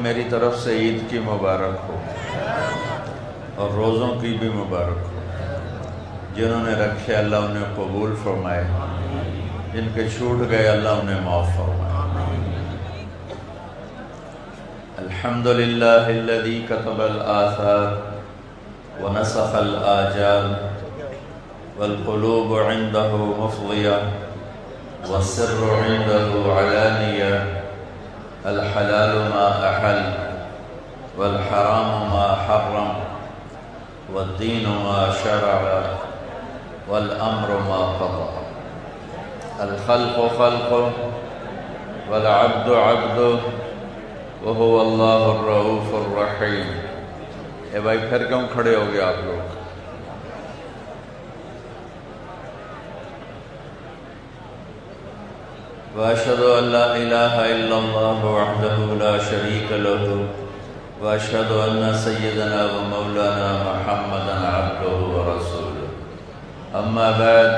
میری طرف سے عید کی مبارک ہو اور روزوں کی بھی مبارک ہو۔ جنہوں نے رکھے اللہ انہیں قبول فرمائے، جن کے چھوٹ گئے اللہ انہیں معاف فرمائے۔ الحمدللہ الذی کتب الآثار ونسخ الآجال والقلوب عنده مفضیہ والسر عنده علانیہ، الحلال ما احل والحرام ما حرم والدین ما شرع والامر ما قضى، الخلق خلق والعبد عبد وهو اللہ الرؤوف الرحیم۔ اے بھائی پھر کیوں کھڑے ہو گئے آپ لوگ؟ واشهد ان لا اله الا الله وحده لا شريك له واشهد ان سيدنا ومولانا محمدا عبده ورسوله، اما بعد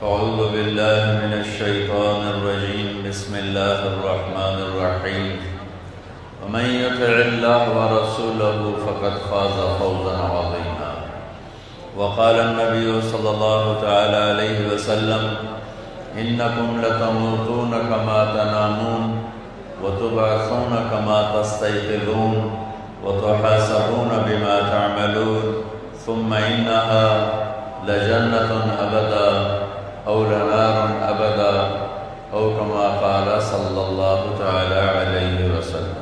فاعوذ بالله من الشيطان الرجيم، بسم الله الرحمن الرحيم، ومن يطع الله ورسوله فقد فاز فوزا عظيما، وقال النبي صلى الله تعالى عليه وسلم، انکم لتموتون کما تنامون وتبعثون کما تستيقظون وتحاسبون بما تعملون ثم انها لجنة ابدا او لنار ابدا او کما قال صلی اللہ تعالی علیہ وسلم۔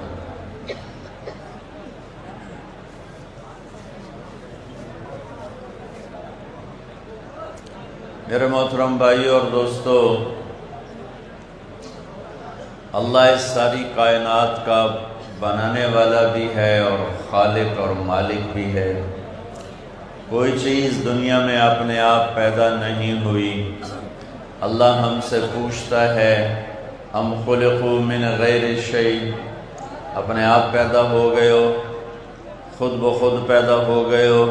میرے محترم بھائی اور دوستو، اللہ اس ساری کائنات کا بنانے والا بھی ہے اور خالق اور مالک بھی ہے۔ کوئی چیز دنیا میں اپنے آپ پیدا نہیں ہوئی۔ اللہ ہم سے پوچھتا ہے، ام خلقوا من غیر شیء، اپنے آپ پیدا ہو گئے ہو، خود بخود پیدا ہو گئے ہو،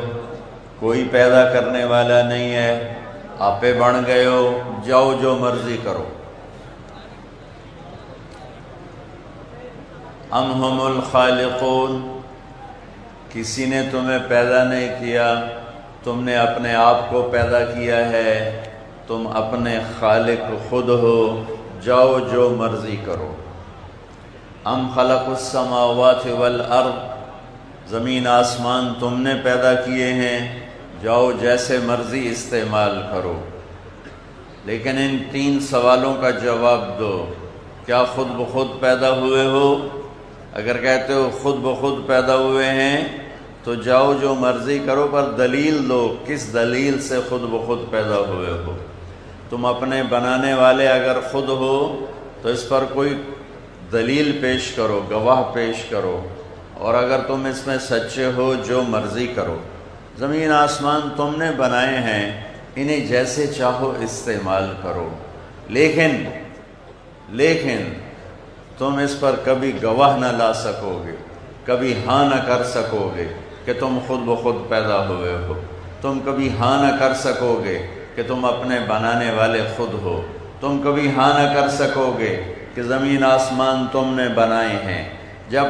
کوئی پیدا کرنے والا نہیں ہے، آپے بن گئے ہو، جاؤ جو مرضی کرو۔ ام ہم الخالقون، کسی نے تمہیں پیدا نہیں کیا، تم نے اپنے آپ کو پیدا کیا ہے، تم اپنے خالق خود ہو، جاؤ جو مرضی کرو۔ ام خلق السماوات والارض، زمین آسمان تم نے پیدا کیے ہیں، جاؤ جیسے مرضی استعمال کرو۔ لیکن ان تین سوالوں کا جواب دو۔ کیا خود بخود پیدا ہوئے ہو؟ اگر کہتے ہو خود بخود پیدا ہوئے ہیں تو جاؤ جو مرضی کرو، پر دلیل دو، کس دلیل سے خود بخود پیدا ہوئے ہو؟ تم اپنے بنانے والے اگر خود ہو تو اس پر کوئی دلیل پیش کرو، گواہ پیش کرو، اور اگر تم اس میں سچے ہو جو مرضی کرو۔ زمین آسمان تم نے بنائے ہیں، انہیں جیسے چاہو استعمال کرو، لیکن تم اس پر کبھی گواہ نہ لا سکو گے، کبھی ہاں نہ کر سکو گے کہ تم خود بخود پیدا ہوئے ہو، تم کبھی ہاں نہ کر سکو گے کہ تم اپنے بنانے والے خود ہو، تم کبھی ہاں نہ کر سکو گے کہ زمین آسمان تم نے بنائے ہیں۔ جب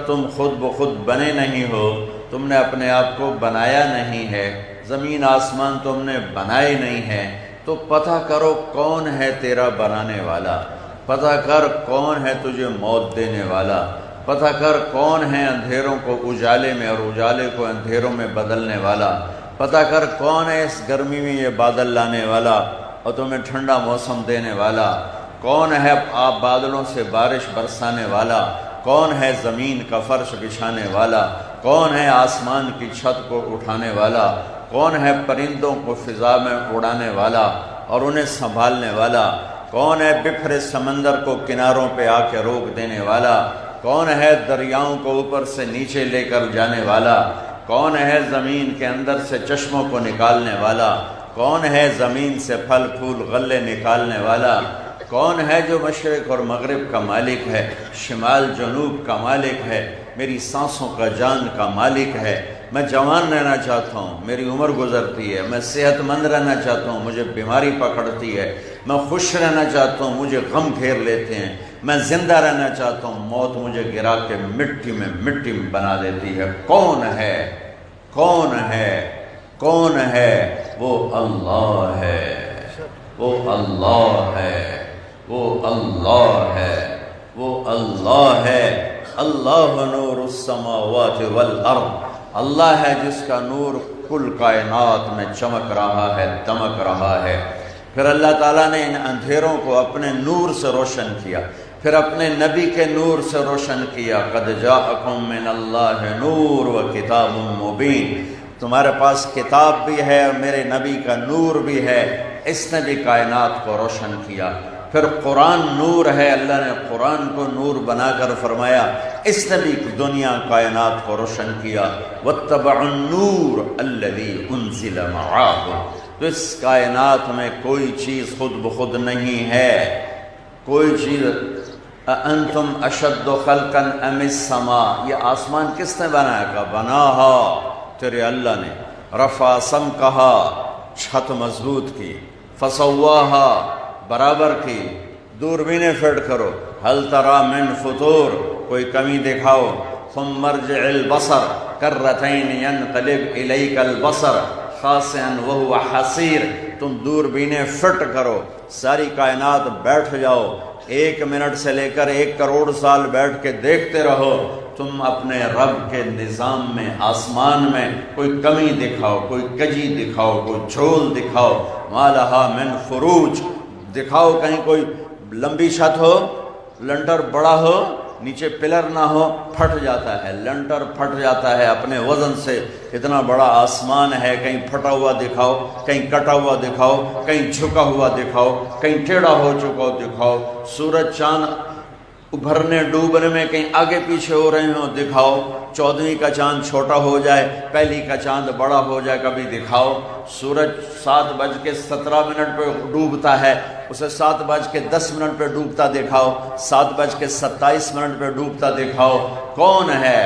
تم خود بخود بنے نہیں ہو، تم نے اپنے آپ کو بنایا نہیں ہے، زمین آسمان تم نے بنائے نہیں ہیں، تو پتہ کرو کون ہے تیرا بنانے والا، پتہ کر کون ہے تجھے موت دینے والا، پتہ کر کون ہے اندھیروں کو اجالے میں اور اجالے کو اندھیروں میں بدلنے والا، پتہ کر کون ہے اس گرمی میں یہ بادل لانے والا اور تمہیں ٹھنڈا موسم دینے والا، کون ہے آپ بادلوں سے بارش برسانے والا، کون ہے زمین کا فرش بچھانے والا، کون ہے آسمان کی چھت کو اٹھانے والا، کون ہے پرندوں کو فضا میں اڑانے والا اور انہیں سنبھالنے والا، کون ہے بکھرے سمندر کو کناروں پہ آ کے روک دینے والا، کون ہے دریاؤں کو اوپر سے نیچے لے کر جانے والا، کون ہے زمین کے اندر سے چشموں کو نکالنے والا، کون ہے زمین سے پھل پھول غلے نکالنے والا، کون ہے جو مشرق اور مغرب کا مالک ہے، شمال جنوب کا مالک ہے، میری سانسوں کا جان کا مالک ہے، میں جوان رہنا چاہتا ہوں، میری عمر گزرتی ہے، میں صحت مند رہنا چاہتا ہوں، مجھے بیماری پکڑتی ہے، میں خوش رہنا چاہتا ہوں، مجھے غم گھیر لیتے ہیں، میں زندہ رہنا چاہتا ہوں، موت مجھے گرا کے مٹی میں بنا دیتی ہے۔ کون ہے؟ کون ہے؟ کون ہے؟ وہ اللہ ہے، وہ اللہ ہے، وہ اللہ ہے، وہ اللہ ہے۔ اللہ نور السماوات والارض، اللہ ہے جس کا نور کل کائنات میں چمک رہا ہے، دمک رہا ہے۔ پھر اللہ تعالیٰ نے ان اندھیروں کو اپنے نور سے روشن کیا، پھر اپنے نبی کے نور سے روشن کیا۔ قد جاءکم من اللہ نور و کتاب مبین، تمہارے پاس کتاب بھی ہے اور میرے نبی کا نور بھی ہے، اس نے بھی کائنات کو روشن کیا۔ پھر قرآن نور ہے، اللہ نے قرآن کو نور بنا کر فرمایا، اس نے بھی دنیا کائنات کو روشن کیا۔ واتبعوا النور الذی انزل معہ، تو اس کائنات میں کوئی چیز خود بخود نہیں ہے، کوئی چیز۔ انتم اشد خلقا ام السماء، یہ آسمان کس نے بنایا؟ کہا بناہا تیرے اللہ نے۔ رفع سمکہا، چھت مضبوط کی۔ فسواہا، برابر کی۔ دوربینیں فٹ کرو۔ ہل تری من فطور، کوئی کمی دکھاؤ۔ ثم ارجع البصر کرتین ینقلب الیک البصر خاسئا وہو حسیر، تم دوربینیں فٹ کرو، ساری کائنات بیٹھ جاؤ، 1 منٹ سے لے کر 1 کروڑ سال بیٹھ کے دیکھتے رہو، تم اپنے رب کے نظام میں، آسمان میں کوئی کمی دکھاؤ، کوئی کجی دکھاؤ، کوئی جھول دکھاؤ۔ ما لہا من فروج، دکھاؤ کہیں کوئی لمبی چھت ہو، لنٹر بڑا ہو، نیچے پلر نہ ہو، پھٹ جاتا ہے، لنٹر پھٹ جاتا ہے اپنے وزن سے۔ اتنا بڑا آسمان ہے، کہیں پھٹا ہوا دکھاؤ، کہیں کٹا ہوا دکھاؤ، کہیں جھکا ہوا دکھاؤ، کہیں ٹیڑھا ہو چکا دکھاؤ۔ سورج چاند ابھرنے ڈوبنے میں کہیں آگے پیچھے ہو رہے ہوں دکھاؤ۔ 14ویں کا چاند چھوٹا ہو جائے، پہلی کا چاند بڑا ہو جائے، کبھی دکھاؤ۔ سورج 7:17 پہ ڈوبتا ہے، اسے 7:10 پہ ڈوبتا دکھاؤ، 7:27 پہ ڈوبتا دکھاؤ۔ کون ہے؟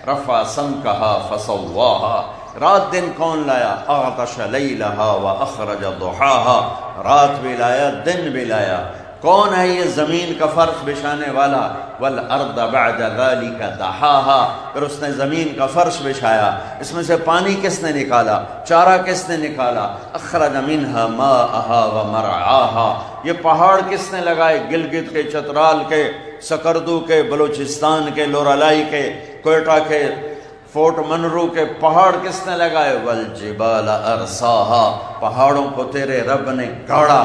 رفع سمکہا فسواہا، رات دن کون لایا؟ اغطش لیلہا واخرج ضحاہا، رات بھی لایا، دن بھی لایا۔ کون ہے یہ زمین کا فرش بچھانے والا؟ والارض بعد ذلك دحاہا، پھر اس نے زمین کا فرش بچھایا، اس میں سے پانی کس نے نکالا؟ چارہ کس نے نکالا؟ اخرج منها ماءها ومرعاها، یہ پہاڑ کس نے لگائے؟ گلگت کے، چترال کے، سکردو کے، بلوچستان کے، لورالائی کے، کوئٹہ کے، فورٹ منرو کے پہاڑ کس نے لگائے؟ والجبال ارساہا، پہاڑوں کو تیرے رب نے گاڑا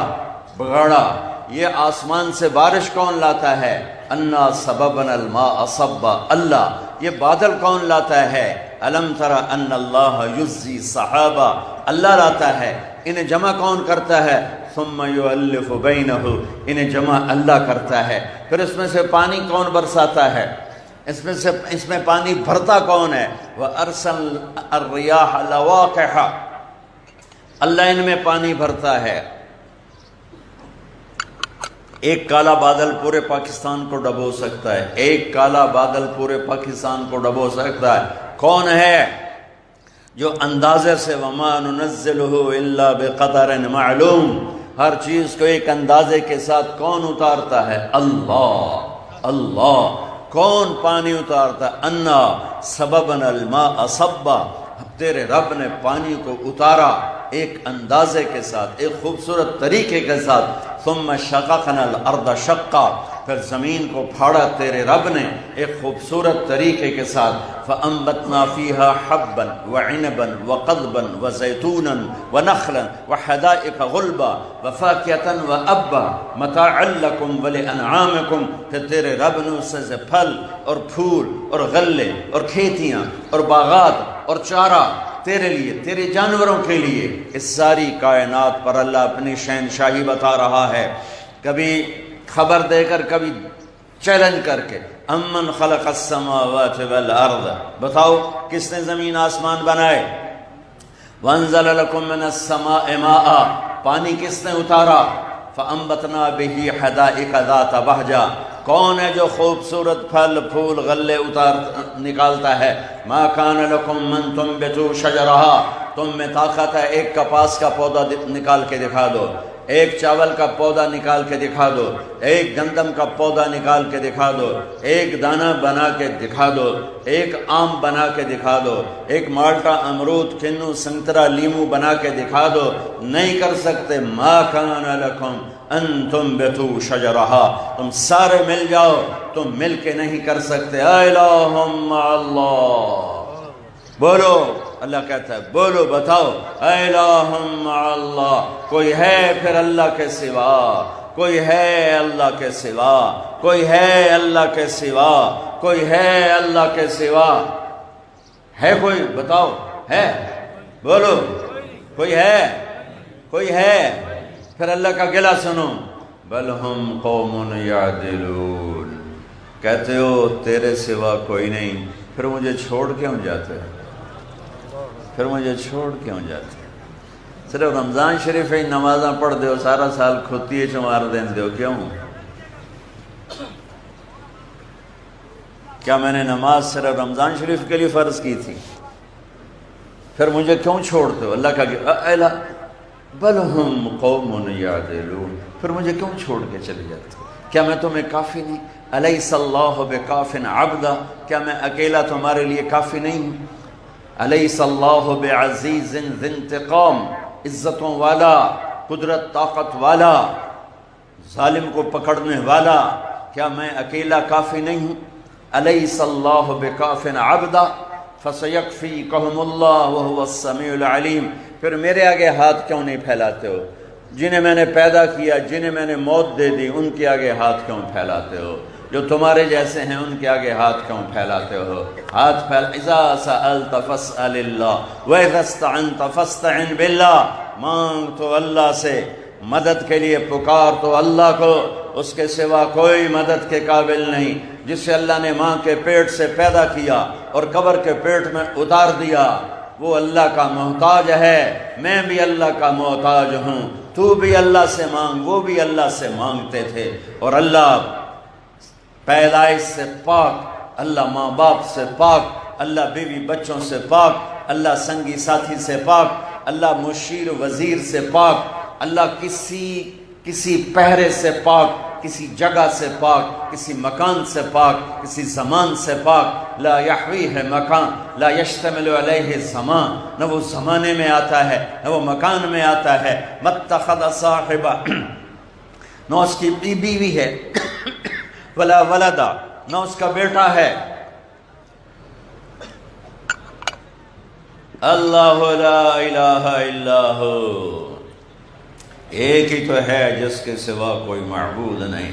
بگاڑا۔ یہ آسمان سے بارش کون لاتا ہے؟ انا سببنا الماء صبا، اللہ۔ یہ بادل کون لاتا ہے؟ الم تر ان اللہ یزی صحابہ، اللہ لاتا ہے۔ انہیں جمع کون کرتا ہے؟ ثم یؤلف بینہ، انہیں جمع اللہ کرتا ہے۔ پھر اس میں سے پانی کون برساتا ہے؟ اس میں پانی بھرتا کون ہے؟ وارسل الریاح لواقح، اللہ ان میں پانی بھرتا ہے۔ ایک کالا بادل پورے پاکستان کو ڈبو سکتا ہے، ایک کالا بادل پورے پاکستان کو ڈبو سکتا ہے۔ کون ہے جو اندازے سے وما ننزلہ الا بقدر معلوم، ہر چیز کو ایک اندازے کے ساتھ کون اتارتا ہے؟ اللہ۔ اللہ کون پانی اتارتا ہے؟ انا سببنا الماء صبا، تیرے رب نے پانی کو اتارا ایک اندازے کے ساتھ، ایک خوبصورت طریقے کے ساتھ۔ ثم شققنا الارض شقا، پھر زمین کو پھاڑا تیرے رب نے ایک خوبصورت طریقے کے ساتھ۔ فانبتنا فیہا حبا وعنبا وقضبا وزیتونا ونخلا وحدائق غلبا وفاکہتا وابا متاعا لکم ولانعامکم، پھر تیرے رب نے اس سے پھل اور پھول اور غلے اور کھیتیاں اور باغات اور چارہ تیرے لیے، تیرے جانوروں کے لیے۔ اس ساری کائنات پر اللہ اپنی شہنشاہی بتا رہا ہے، کبھی خبر دے کر، کبھی چیلنج کر کے۔ امن خلق السماوات والارض، بتاؤ کس نے زمین آسمان بنائے؟ وانزل لکم من السماء ماء، پانی کس نے اتارا؟ فَأَنبَتْنَا بِهِ حَدَائِقَ ذَاتَ بَهْجَةٍ کون ہے جو خوبصورت پھل پھول غلے نکالتا ہے؟ مَا كَانَ لَكُمْ مَن تُنبِتُوا شَجَرَهَا تم میں طاقت ہے ایک کپاس کا پودا نکال کے دکھا دو، ایک چاول کا پودا نکال کے دکھا دو، ایک گندم کا پودا نکال کے دکھا دو، ایک دانہ بنا کے دکھا دو، ایک آم بنا کے دکھا دو، ایک مالٹا امرود کنو سنترا لیمو بنا کے دکھا دو، نہیں کر سکتے۔ ما کان لکم ان تنبتوا شجرہا تم سارے مل جاؤ، تم مل کے نہیں کر سکتے۔ الہم اللہ بولو، اللہ کہتا ہے بولو بتاؤ، الہم اللہ کوئی ہے پھر اللہ کے سوا، کوئی ہے اللہ کے سوا، کوئی ہے اللہ کے سوا، کوئی ہے اللہ کے سوا، ہے کوئی؟ بتاؤ، ہے؟ بولو، کوئی ہے؟ کوئی ہے؟ پھر اللہ کا گلہ سنو، بل ہم قوم یعدلون کہتے ہو تیرے سوا کوئی نہیں، پھر مجھے چھوڑ کیوں جاتے ہیں؟ پھر مجھے چھوڑ کیوں جاتے ہیں؟ صرف رمضان شریف ہی نمازاں پڑھ دیو، سارا سال کھوتی چمار دین دیو، کیوں؟ کیا میں نے نماز صرف رمضان شریف کے لیے فرض کی تھی؟ پھر مجھے کیوں چھوڑتے ہو؟ اللہ کا بل ہم قوم یعدلون پھر مجھے کیوں چھوڑ کے چلے جاتے ہو؟ کیا میں تمہیں کافی نہیں؟ الیس اللہ بکاف عبدا کیا میں اکیلا تمہارے لیے کافی نہیں ہوں؟ الیس اللہ بعزیز ذی انتقام عزتوں والا، قدرت طاقت والا، ظالم کو پکڑنے والا، کیا میں اکیلا کافی نہیں ہوں؟ الیس اللہ بکاف عبدا فسیکفیکہم اللہ وہو السمیع العلیم پھر میرے آگے ہاتھ کیوں نہیں پھیلاتے ہو؟ جنہیں میں نے پیدا کیا، جنہیں میں نے موت دے دی، ان کے آگے ہاتھ کیوں پھیلاتے ہو؟ جو تمہارے جیسے ہیں ان کے آگے ہاتھ کیوں پھیلاتے ہو؟ ہاتھ پھیلا، اذا سألت فاسأل اللہ واذا استعنت فاستعن باللہ مانگ تو اللہ سے، مدد کے لیے پکار تو اللہ کو، اس کے سوا کوئی مدد کے قابل نہیں۔ جسے اللہ نے ماں کے پیٹ سے پیدا کیا اور قبر کے پیٹ میں اتار دیا، وہ اللہ کا محتاج ہے، میں بھی اللہ کا محتاج ہوں، تو بھی اللہ سے مانگ، وہ بھی اللہ سے مانگتے تھے، اور اللہ پیدائش سے پاک، اللہ ماں باپ سے پاک، اللہ بیوی بچوں سے پاک، اللہ سنگی ساتھی سے پاک، اللہ مشیر وزیر سے پاک، اللہ کسی پہرے سے پاک، کسی جگہ سے پاک، کسی مکان سے پاک، کسی زمان سے پاک۔ لا یحویہ مکان لا یشتمل علیہ زمان، نہ وہ زمانے میں آتا ہے نہ وہ مکان میں آتا ہے۔ متخذ صاحبہ نہ اس کی بیوی ہے، ولا ولدا نہ اس کا بیٹا ہے۔ اللہ لا الہ الا ہو ایک ہی تو ہے جس کے سوا کوئی معبود نہیں۔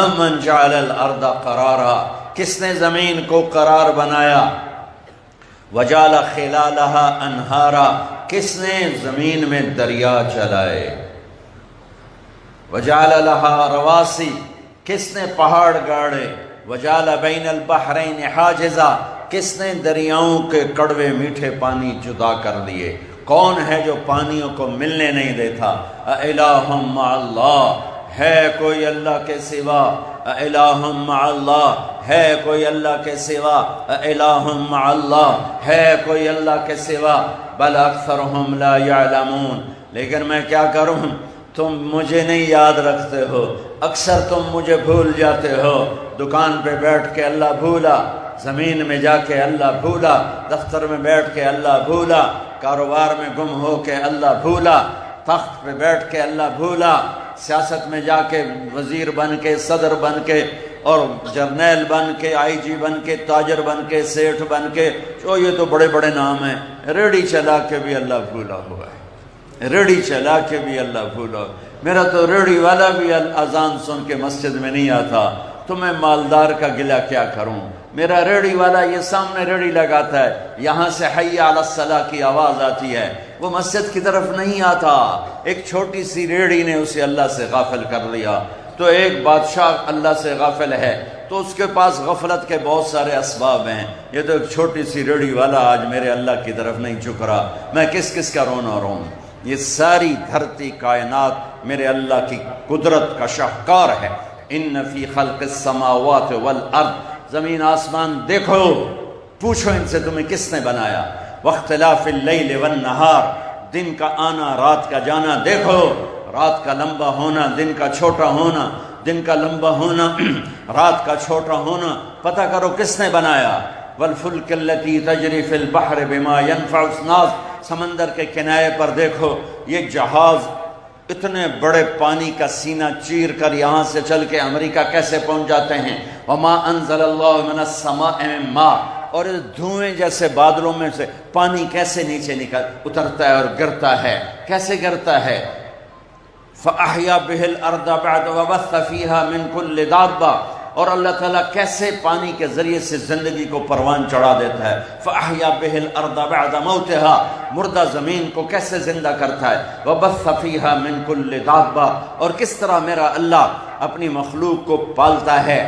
امن جعل الارض قرارا کس نے زمین کو قرار بنایا؟ وجعل خلالہا انہارا کس نے زمین میں دریا چلائے؟ وجعل لہا رواسی کس نے پہاڑ گاڑے؟ وجعل بین البحرین حاجزا کس نے دریاؤں کے کڑوے میٹھے پانی جدا کر دیے؟ کون ہے جو پانیوں کو ملنے نہیں دیتا؟ اِلٰہٌ مع اللہ ہے کوئی اللہ کے سوا؟ اِلٰہٌ مع اللہ ہے کوئی اللہ کے سوا؟ اِلٰہٌ مع اللہ ہے کوئی اللہ کے سوا؟ بل اکثرہم لا یعلمون لیکن میں کیا کروں، تم مجھے نہیں یاد رکھتے ہو، اکثر تم مجھے بھول جاتے ہو۔ دکان پہ بیٹھ کے اللہ بھولا، زمین میں جا کے اللہ بھولا، دفتر میں بیٹھ کے اللہ بھولا، کاروبار میں گم ہو کے اللہ بھولا، تخت پہ بیٹھ کے اللہ بھولا، سیاست میں جا کے وزیر بن کے، صدر بن کے، اور جرنیل بن کے، آئی جی بن کے، تاجر بن کے، سیٹھ بن کے، جو یہ تو بڑے بڑے نام ہیں۔ ریڑھی چلا کے بھی اللہ بھولا ہوا ہے، ریڑھی چلا کے بھی اللہ بھولا۔ میرا تو ریڑھی والا بھی اذان سن کے مسجد میں نہیں آتا، تو میں مالدار کا گلہ کیا کروں؟ میرا ریڑھی والا یہ سامنے ریڑھی لگاتا ہے، یہاں سے حی علی الصلاۃ کی آواز آتی ہے، وہ مسجد کی طرف نہیں آتا۔ ایک چھوٹی سی ریڑھی نے اسے اللہ سے غافل کر لیا۔ تو ایک بادشاہ اللہ سے غافل ہے تو اس کے پاس غفلت کے بہت سارے اسباب ہیں، یہ تو ایک چھوٹی سی ریڑھی والا آج میرے اللہ کی طرف نہیں جھک رہا، میں کس کا رونا روں؟ یہ ساری دھرتی کائنات میرے اللہ کی قدرت کا شاہکار ہے۔ ان فی خلق السماوات والارض، زمین آسمان دیکھو، پوچھو ان سے تمہیں کس نے بنایا۔ واختلاف اللیل والنہار، دن کا آنا رات کا جانا دیکھو، رات کا لمبا ہونا دن کا چھوٹا ہونا، دن کا لمبا ہونا رات کا چھوٹا ہونا، پتہ کرو کس نے بنایا۔ والفلک التی تجری فی البحر بما ينفع الناس، سمندر کے کنارے پر دیکھو، یہ جہاز اتنے بڑے پانی کا سینہ چیر کر یہاں سے چل کے امریکہ کیسے پہنچ جاتے ہیں۔ وما انزل اللہ من السماء من ماء، اور دھوئیں جیسے بادلوں میں سے پانی کیسے نیچے نکل اترتا ہے اور گرتا ہے، کیسے گرتا ہے۔ فَأَحْيَا بِهِ الْأَرْضَ بَعْدَ وَبَثَّ فِيهَا مِن كُلِّ دَابَّةٍ، اور اللہ تعالیٰ کیسے پانی کے ذریعے سے زندگی کو پروان چڑھا دیتا ہے۔ فَأَحْيَا بِهِ الْأَرْضَ بَعْدَ مَوْتِهَا، مردہ زمین کو کیسے زندہ کرتا ہے۔ وَبَثَّ فِيهَا مِن كُلِّ دَابَّةٍ، اور کس طرح میرا اللہ اپنی مخلوق کو پالتا ہے۔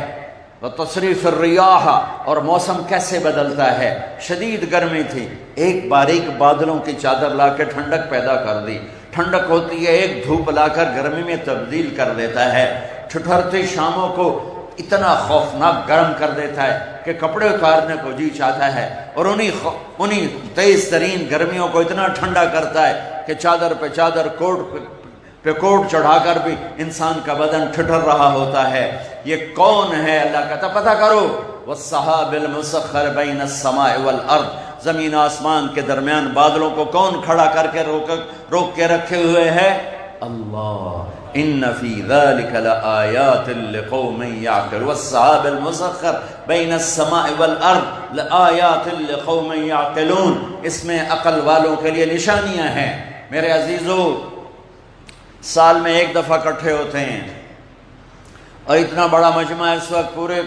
وَتَصْرِيفِ الرِّيَاحِ، اور موسم کیسے بدلتا ہے۔ شدید گرمی تھی، ایک باریک بادلوں کی چادر لا کے ٹھنڈک پیدا کر دی، ٹھنڈک ہوتی ہے، ایک دھوپ لا کر گرمی میں تبدیل کر دیتا ہے۔ ٹھٹھرتی شاموں کو اتنا خوفناک گرم کر دیتا ہے کہ کپڑے اتارنے کو جی چاہتا ہے، اور انہی تیز ترین گرمیوں کو اتنا ٹھنڈا کرتا ہے کہ چادر پہ چادر، کوٹ پہ کوٹ چڑھا کر بھی انسان کا بدن ٹھٹر رہا ہوتا ہے۔ یہ کون ہے؟ اللہ کہتا پتہ کرو۔ والسحاب المسخر بین السماء والارض، زمین آسمان کے درمیان بادلوں کو کون کھڑا کر کے روک کے رکھے ہوئے ہے؟ اللہ۔ ان فی ذلک لآیات لقوم یعقلون، والسحاب المسخر بین السماء والارض لآیات لقوم یعقلون، اس میں عقل والوں کے لیے نشانیاں ہیں۔ میرے عزیزو، سال میں ایک دفعہ اکٹھے ہوتے ہیں، اور اتنا بڑا مجمع اس وقت پورے،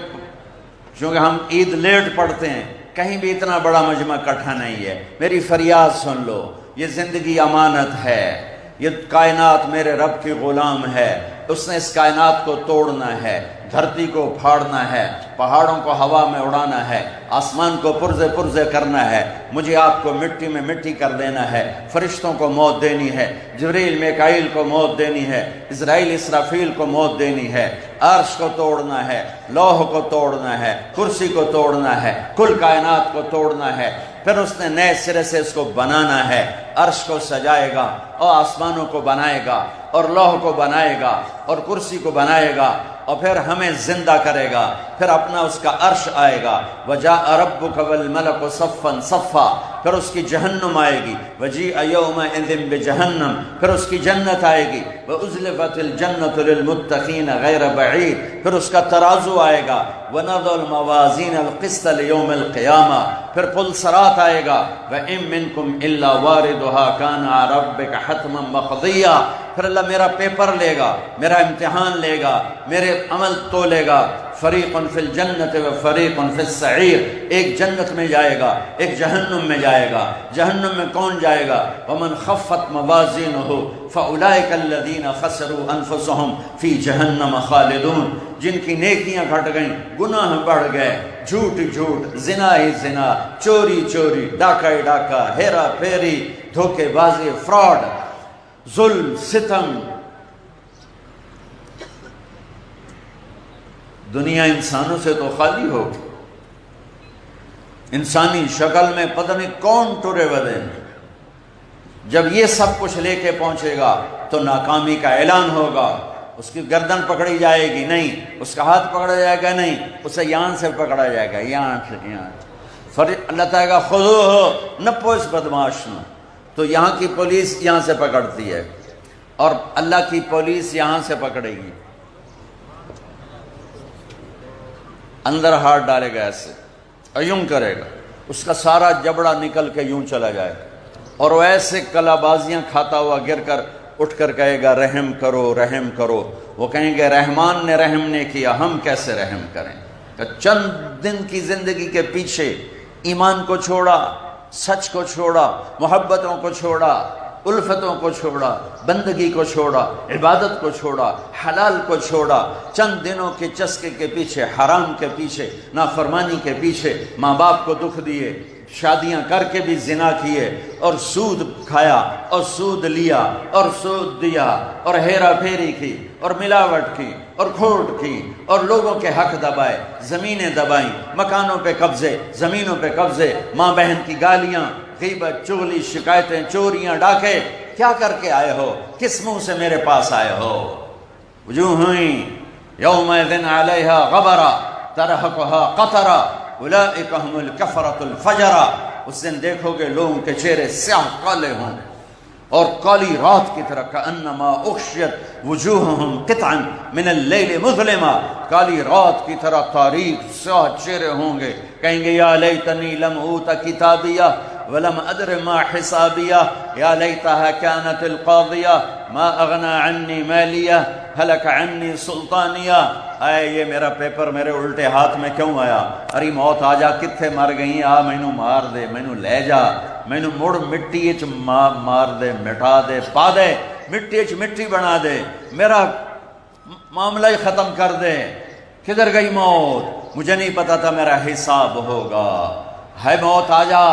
چونکہ ہم عید لیٹ پڑھتے ہیں، کہیں بھی اتنا بڑا مجمع اکٹھا نہیں ہے۔ میری فریاد سن لو، یہ زندگی امانت ہے، یہ کائنات میرے رب کی غلام ہے، اس نے اس کائنات کو توڑنا ہے، دھرتی کو پھاڑنا ہے، پہاڑوں کو ہوا میں اڑانا ہے، آسمان کو پرزے پرزے کرنا ہے، مجھے آپ کو مٹی میں مٹی کر دینا ہے، فرشتوں کو موت دینی ہے، جبریل میکائیل کو موت دینی ہے، اسرائیل اسرافیل کو موت دینی ہے، عرش کو توڑنا ہے، لوح کو توڑنا ہے، کرسی کو توڑنا ہے، کل کائنات کو توڑنا ہے، پھر اس نے نئے سرے سے اس کو بنانا ہے، عرش کو سجائے گا اور آسمانوں کو بنائے گا اور لوح کو بنائے گا اور کرسی کو بنائے گا، اور پھر ہمیں زندہ کرے گا، پھر اپنا اس کا عرش آئے گا۔ وَجَاءَ رَبُّكَ وَالْمَلَكُ صَفًّا صَفًّا، پھر اس کی جہنم آئے گی۔ وَجِيءَ يَوْمَئِذٍ بِجَهَنَّمَ، پھر اس کی جنت آئے گی۔ وَأُزْلِفَتِ الْجَنَّةُ لِلْمُتَّقِينَ غَيْرَ بَعِيدٍ، پھر اس کا ترازو آئے گا۔ وَنَضَعُ الْمَوَازِينَ الْقِسْطَ لِيَوْمِ الْقِيَامَةِ، پھر پل صراط آئے گا۔ وَإِن مِّنكُمْ إِلَّا وَارِدُهَا كَانَ عَلَى رَبِّكَ حَتْمًا مَّقْضِيًّا، پھر اللہ میرا پیپر لے گا، میرا امتحان لے گا، میرے عمل تولے گا۔ فریق فی الجنت و فریق فی السعیر، ایک جنت میں جائے گا، ایک جہنم میں جائے گا۔ جہنم میں کون جائے گا؟ ومن خفت موازینہ فاولئک الذین خسروا انفسهم فی جہنم خالدون، جن کی نیکیاں گھٹ گئیں، گناہ بڑھ گئے، جھوٹ جھوٹ، زنا ہی زنا، چوری چوری، ڈاکہ ہی ڈاکہ، ہیرا پھیری، دھوکے بازی، فراڈ، ظلم، ستم۔ دنیا انسانوں سے تو خالی ہوگی، انسانی شکل میں پتہ نہیں کون ٹرے ودے۔ جب یہ سب کچھ لے کے پہنچے گا تو ناکامی کا اعلان ہوگا، اس کی گردن پکڑی جائے گی نہیں، اس کا ہاتھ پکڑا جائے گا نہیں، اسے یہاں سے پکڑا جائے گا، یہاں سے یہاں۔ اللہ تعالیٰ کا خذوہ نپو اس بدماش نو، تو یہاں کی پولیس یہاں سے پکڑتی ہے اور اللہ کی پولیس یہاں سے پکڑے گی، اندر ہاتھ ڈالے گا ایسے اور یوں کرے گا، اس کا سارا جبڑا نکل کے یوں چلا جائے گا، اور وہ ایسے کلا بازیاں کھاتا ہوا گر کر اٹھ کر کہے گا رحم کرو رحم کرو۔ وہ کہیں گے رحمان نے رحم نہیں کیا، ہم کیسے رحم کریں؟ کہ چند دن کی زندگی کے پیچھے ایمان کو چھوڑا، سچ کو چھوڑا، محبتوں کو چھوڑا، الفتوں کو چھوڑا، بندگی کو چھوڑا، عبادت کو چھوڑا، حلال کو چھوڑا، چند دنوں کے چسکے کے پیچھے، حرام کے پیچھے، نافرمانی کے پیچھے، ماں باپ کو دکھ دیے، شادیاں کر کے بھی زنا کیے اور سود کھایا اور سود لیا اور سود دیا اور ہیرا پھیری کی اور ملاوٹ کی اور کھوٹ کی اور لوگوں کے حق دبائے، زمینیں دبائیں، مکانوں پہ قبضے، زمینوں پہ قبضے، ماں بہن کی گالیاں، غیبت، چغلی، شکایتیں، چوریاں، ڈاکے، کیا کر کے آئے ہو؟ کس منہ سے میرے پاس آئے ہو؟ وجوہ یومئذ علیہا غبرہ ترہقہا قطرہ اولئک هم الکفرۃ الفجرہ۔ اس دن دیکھو گے لوگوں کے چہرے سیاہ کالے ہوں اور کالی رات کی طرح، کأنما اغشیت وجوہہم قطعا من اللیل مظلمہ، کالی رات کی طرح تاریک سیاہ چہرے ہوں گے، کہیں گے یا لیتنی لم اوت کتابیہ ولم ادر ما حسابیہ یا لیتہا کانت القاضیہ ما اغنی عنی مالیہ ہلک عنی سلطانیہ۔ اے یہ میرا پیپر میرے الٹے ہاتھ میں کیوں آیا؟ اری موت آ جا، کتھے مر گئی؟ آ مینوں مار دے، مینوں لے جا، مینوں مڑ مٹی اچ مار دے، مٹا دے، پا دے، مٹی اچ مٹی بنا دے، میرا معاملہ ہی ختم کر دے۔ کدھر گئی موت؟ مجھے نہیں پتا تھا میرا حساب ہوگا۔ ہے موت آ جا،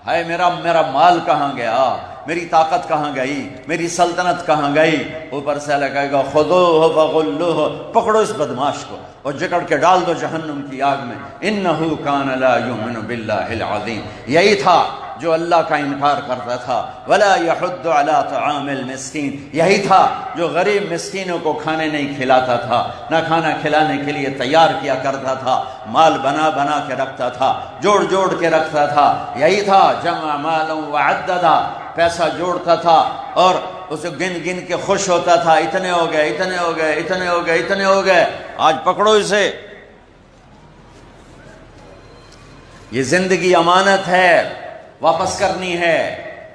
ہے میرا مال کہاں گیا؟ میری طاقت کہاں گئی؟ میری سلطنت کہاں گئی؟ اوپر سے اللہ کہے گا خذوہ فغلوہ، پکڑو اس بدماش کو اور جکڑ کے ڈال دو جہنم کی آگ میں۔ انہ کان لا یؤمن باللہ العظیم، یہی تھا جو اللہ کا انکار کرتا تھا۔ ولا یحض علی طعام المسکین، یہی تھا جو غریب مسکینوں کو کھانے نہیں کھلاتا تھا، نہ کھانا کھلانے کے لیے تیار کیا کرتا تھا، مال بنا بنا کے رکھتا تھا، جوڑ جوڑ کے رکھتا تھا۔ یہی تھا جمع مالا وعددا، پیسہ جوڑتا تھا اور اسے گن گن کے خوش ہوتا تھا، اتنے ہو گئے، اتنے ہو گئے، اتنے ہو گئے، اتنے ہو گئے۔ آج پکڑو اسے۔ یہ زندگی امانت ہے، واپس کرنی ہے۔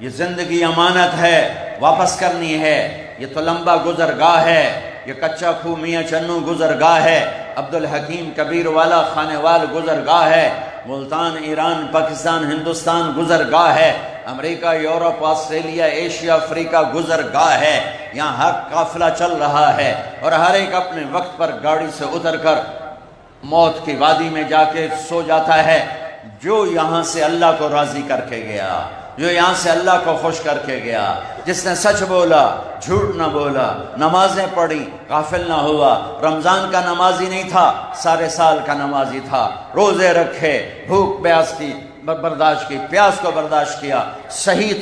یہ زندگی امانت ہے، واپس کرنی ہے۔ یہ تو لمبا گزرگاہ ہے، یہ کچا کھو میاں چنو گزرگاہ ہے، عبدالحکیم کبیر والا خانے وال گزرگاہ ہے، ملتان، ایران، پاکستان، ہندوستان گزرگاہ ہے، امریکہ، یورپ، آسٹریلیا، ایشیا، افریقہ گزرگاہ ہے۔ یہاں ہر قافلہ چل رہا ہے اور ہر ایک اپنے وقت پر گاڑی سے اتر کر موت کی وادی میں جا کے سو جاتا ہے۔ جو یہاں سے اللہ کو راضی کر کے گیا، جو یہاں سے اللہ کو خوش کر کے گیا، جس نے سچ بولا، جھوٹ نہ بولا، نمازیں پڑھی، غافل نہ ہوا، رمضان کا نمازی نہیں تھا، سارے سال کا نمازی تھا، روزے رکھے، بھوک پیاس کی برداشت کی، پیاس کو برداشت کیا، صحیح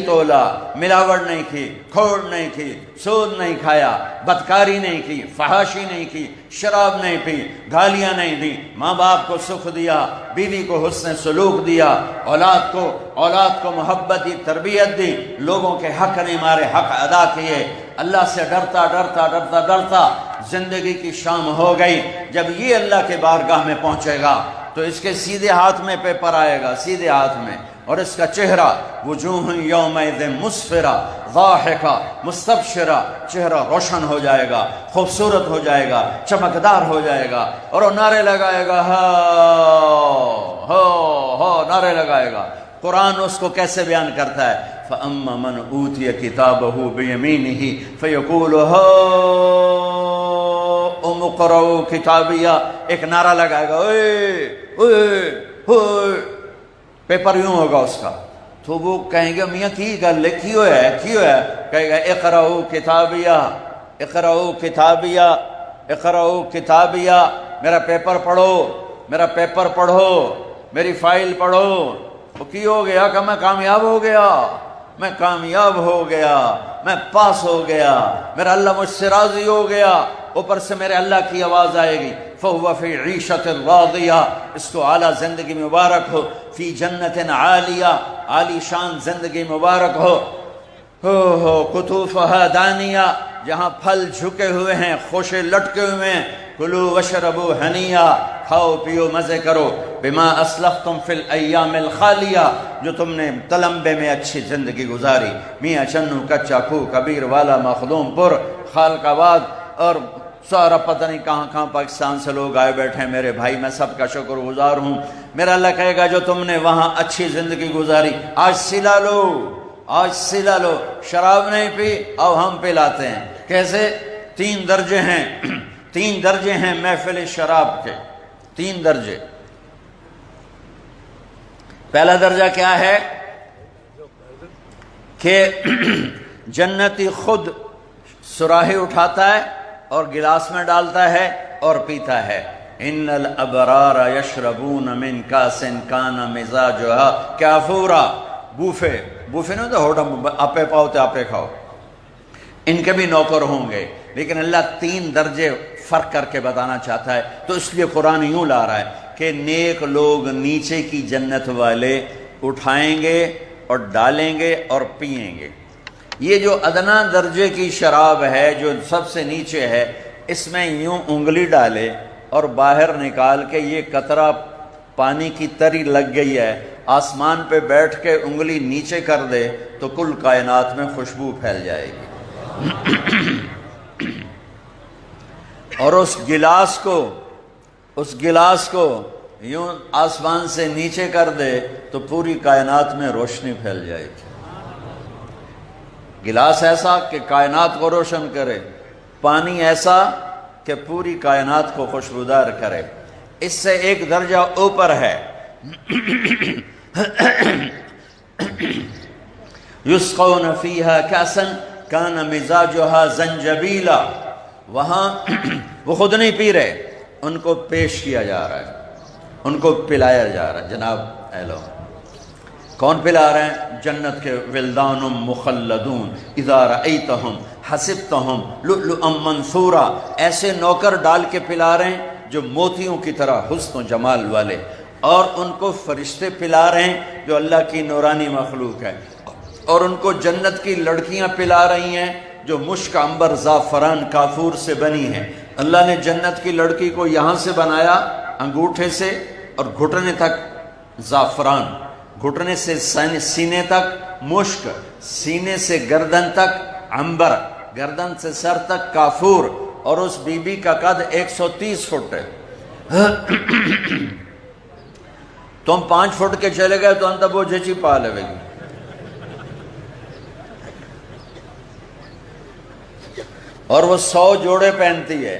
تولا، ملاوٹ نہیں کی، کھوٹ نہیں کی، سود نہیں کھایا، بدکاری نہیں کی، فحاشی نہیں کی، شراب نہیں پی، گالیاں نہیں دی، ماں باپ کو سکھ دیا، بیوی کو حسن سلوک دیا، اولاد کو محبت دی، تربیت دی، لوگوں کے حق نہیں مارے، حق ادا کیے، اللہ سے ڈرتا زندگی کی شام ہو گئی۔ جب یہ اللہ کے بارگاہ میں پہنچے گا تو اس کے سیدھے ہاتھ میں پیپر آئے گا، سیدھے ہاتھ میں، اور اس کا چہرہ وجوہ یومئذ مسفرہ ضاحکہ مستبشرہ، چہرہ روشن ہو جائے گا، خوبصورت ہو جائے گا، چمکدار ہو جائے گا، اور وہ نعرے لگائے گا، ہو نعرے لگائے گا۔ قرآن اس کو کیسے بیان کرتا ہے؟ فَأَمَّا مَنْ أُوتِيَ كِتَابَهُ بِيَمِينِهِ فَيَقُولُ هَاؤُمُ اقْرَءُوا كِتَابِيَهْ، ایک نعرہ لگائے گا، پیپر یوں ہوگا اس کا، تو وہ کہیں گے میاں کی گل ہے، کیوں ہے؟ کہے گا اقرأوا کتابیہ، اقرأوا کتابیہ، اقرأوا کتابیہ، میرا پیپر پڑھو، میری فائل پڑھو۔ وہ کی ہو گیا کہ میں کامیاب ہو گیا، میں پاس ہو گیا، میرا اللہ مجھ سے راضی ہو گیا۔ اوپر سے میرے اللہ کی آواز آئے گی، فَهُوَ فِي عِيشَةٍ رَاضِيَةٍ، اس کو اعلیٰ زندگی مبارک ہو، فی جنت عالیہ، عالی شان زندگی مبارک ہو، قطوفها دانیہ، جہاں پھل جھکے ہوئے ہیں، خوشے لٹکے ہوئے ہیں، کلوا واشربوا ہنیّا، کھاؤ پیو مزے کرو، بما اسلفتم فی الایام الخالیہ، جو تم نے تلمبے میں اچھی زندگی گزاری۔ میاں چنو، کچا کھو، کبیر والا، مخدوم پور، خالق آباد اور سارا پتہ نہیں کہاں پاکستان سے لوگ آئے بیٹھے ہیں، میرے بھائی میں سب کا شکر گزار ہوں۔ میرا اللہ کہے گا جو تم نے وہاں اچھی زندگی گزاری، آج سلا لو، شراب نہیں پی، اب ہم پلاتے ہیں۔ کیسے؟ 3 درجے ہیں محفل شراب کے، 3 درجے۔ پہلا درجہ کیا ہے کہ جنتی خود سراہی اٹھاتا ہے اور گلاس میں ڈالتا ہے اور پیتا ہے. ان الابرار یشربون من کاس کان مزاجها کافورا. بوفے نہیں تو ہوٹم آپے پاؤ تے آپے کھاؤ. ان کے بھی نوکر ہوں گے، لیکن اللہ 3 درجے فرق کر کے بتانا چاہتا ہے. تو اس لیے قرآن یوں لا رہا ہے کہ نیک لوگ نیچے کی جنت والے اٹھائیں گے اور ڈالیں گے اور پئیں گے. یہ جو ادنا درجے کی شراب ہے جو سب سے نیچے ہے، اس میں یوں انگلی ڈالے اور باہر نکال کے یہ قطرہ پانی کی تری لگ گئی ہے، آسمان پہ بیٹھ کے انگلی نیچے کر دے تو کل کائنات میں خوشبو پھیل جائے گی. اور اس گلاس کو یوں آسمان سے نیچے کر دے تو پوری کائنات میں روشنی پھیل جائے گی. گلاس ایسا کہ کائنات کو روشن کرے، پانی ایسا کہ پوری کائنات کو خوشبودار کرے. اس سے ایک درجہ اوپر ہے. یسقون فیہا کاسا کان مزاجها زنجبیلا. وہاں وہ خود نہیں پی رہے، ان کو پیش کیا جا رہا ہے، ان کو پلایا جا رہا ہے. جناب اے لوگ کون پلا رہے ہیں؟ جنت کے ولدان مخلدون اذا رأیتہم حسبتہم لؤلؤا منثورا. ایسے نوکر ڈال کے پلا رہے ہیں جو موتیوں کی طرح حسن و جمال والے، اور ان کو فرشتے پلا رہے ہیں جو اللہ کی نورانی مخلوق ہے، اور ان کو جنت کی لڑکیاں پلا رہی ہیں جو مشک عنبر زعفران کافور سے بنی ہیں. اللہ نے جنت کی لڑکی کو یہاں سے بنایا انگوٹھے سے، اور گھٹنے تک زعفران، گھٹنے سے سینے تک مشک، سینے سے گردن تک عنبر، گردن سے سر تک کافور. اور اس بی بی کا قد 130 فٹ ہے. تم 5 فٹ کے چلے گئے تو انت بوجھے چی پا لے گی. اور وہ 100 جوڑے پہنتی ہے.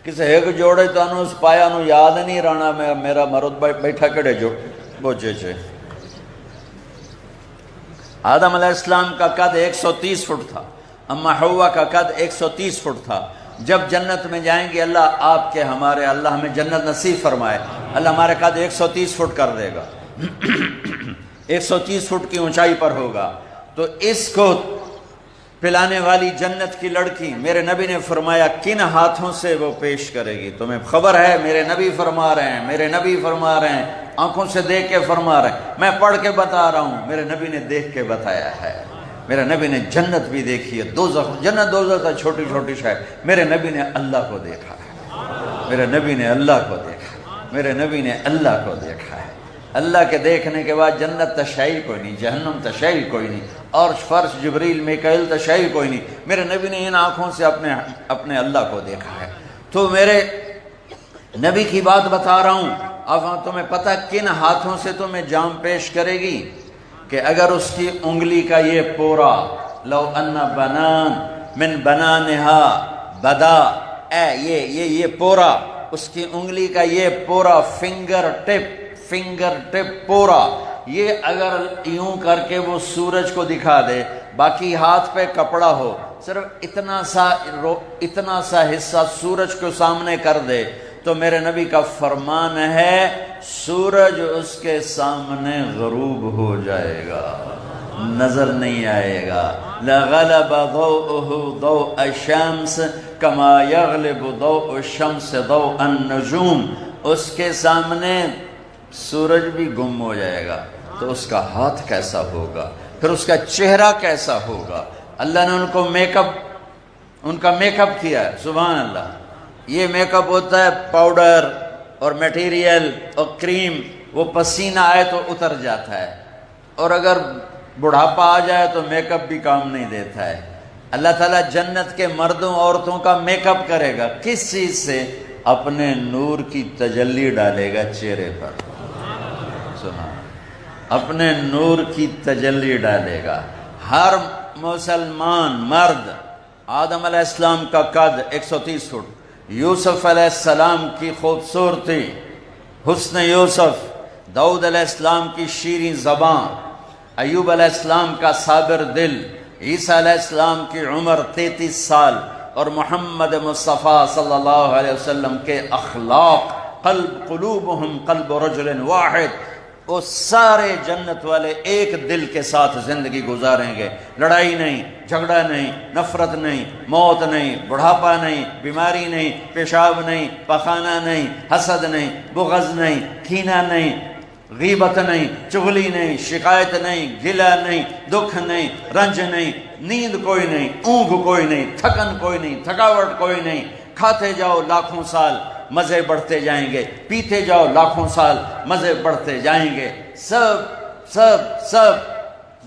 کسی ایک جوڑے تو انہوں اس پایا انہوں یاد نہیں رہنا میرا مرد بیٹھا کڑے جو بوجھے چھے. آدم علیہ السلام کا قد 130 فٹ تھا، اما حوا کا قد 130 فٹ تھا. جب جنت میں جائیں گے اللہ آپ کے ہمارے اللہ ہمیں جنت نصیب فرمائے، اللہ ہمارے قد 130 فٹ کر دے گا. 130 فٹ کی اونچائی پر ہوگا. تو اس کو پلانے والی جنت کی لڑکی میرے نبی نے فرمایا کن ہاتھوں سے وہ پیش کرے گی. تمہیں خبر ہے میرے نبی فرما رہے ہیں آنکھوں سے دیکھ کے فرما رہے ہیں. میں پڑھ کے بتا رہا ہوں، میرے نبی نے دیکھ کے بتایا ہے. میرے نبی نے جنت بھی دیکھی ہے، جنت دوزخ ہے چھوٹی چھوٹی شے. میرے نبی نے اللہ کو دیکھا ہے، میرے نبی نے اللہ کو دیکھا ہے، میرے نبی نے اللہ کو دیکھا ہے. اللہ کے دیکھنے کے بعد جنت تشائی کوئی نہیں، جہنم تشائی کوئی نہیں، اور فرش جبریل میکائیل تشائی کوئی نہیں. میرے نبی نے ان آنکھوں سے اپنے اللہ کو دیکھا ہے. تو میرے نبی کی بات بتا رہا ہوں. اب تمہیں پتہ کن ہاتھوں سے تمہیں جام پیش کرے گی کہ اگر اس کی انگلی کا یہ پورا لو ان بنان من بنانہا بدا، یہ پورا اس کی انگلی کا یہ پورا فنگر ٹپ پورا، یہ اگر یوں کر کے وہ سورج کو دکھا دے، باقی ہاتھ پہ کپڑا ہو، صرف اتنا سا حصہ سورج کو سامنے کر دے، تو میرے نبی کا فرمان ہے سورج اس کے سامنے غروب ہو جائے گا، نظر نہیں آئے گا. لغلب ضوءه ضوء الشمس کما یغلب ضوء الشمس ضوء النجوم. اس کے سامنے سورج بھی گم ہو جائے گا تو اس کا ہاتھ کیسا ہوگا، پھر اس کا چہرہ کیسا ہوگا. اللہ نے ان کا میک اپ کیا ہے. سبحان اللہ. یہ میک اپ ہوتا ہے پاؤڈر اور میٹیریل اور کریم، وہ پسینہ آئے تو اتر جاتا ہے، اور اگر بڑھاپا آ جائے تو میک اپ بھی کام نہیں دیتا ہے. اللہ تعالیٰ جنت کے مردوں عورتوں کا میک اپ کرے گا. کس چیز سے؟ اپنے نور کی تجلی ڈالے گا چہرے پر. سنا، اپنے نور کی تجلی ڈالے گا. ہر مسلمان مرد، آدم علیہ السلام کا قد 130 فٹ، یوسف علیہ السلام کی خوبصورتی، حسن یوسف، داؤد علیہ السلام کی شیریں زبان، ایوب علیہ السلام کا صابر دل، عیسیٰ علیہ السلام کی عمر 33 سال، اور محمد مصطفیٰ صلی اللہ علیہ وسلم کے اخلاق، قلوبہم قلب رجل واحد، وہ سارے جنت والے ایک دل کے ساتھ زندگی گزاریں گے۔ لڑائی نہیں، جھگڑا نہیں، نفرت نہیں، موت نہیں، بڑھاپا نہیں، بیماری نہیں، پیشاب نہیں، پخانہ نہیں، حسد نہیں، بغض نہیں، کینہ نہیں، غیبت نہیں، چغلی نہیں، شکایت نہیں، گلہ نہیں، دکھ نہیں، رنج نہیں، نیند کوئی نہیں، اونگ کوئی نہیں، تھکن کوئی نہیں، تھکاوٹ کوئی نہیں۔ کھاتے جاؤ لاکھوں سال، مزے بڑھتے جائیں گے، پیتے جاؤ لاکھوں سال، مزے بڑھتے جائیں گے۔ سب سب سب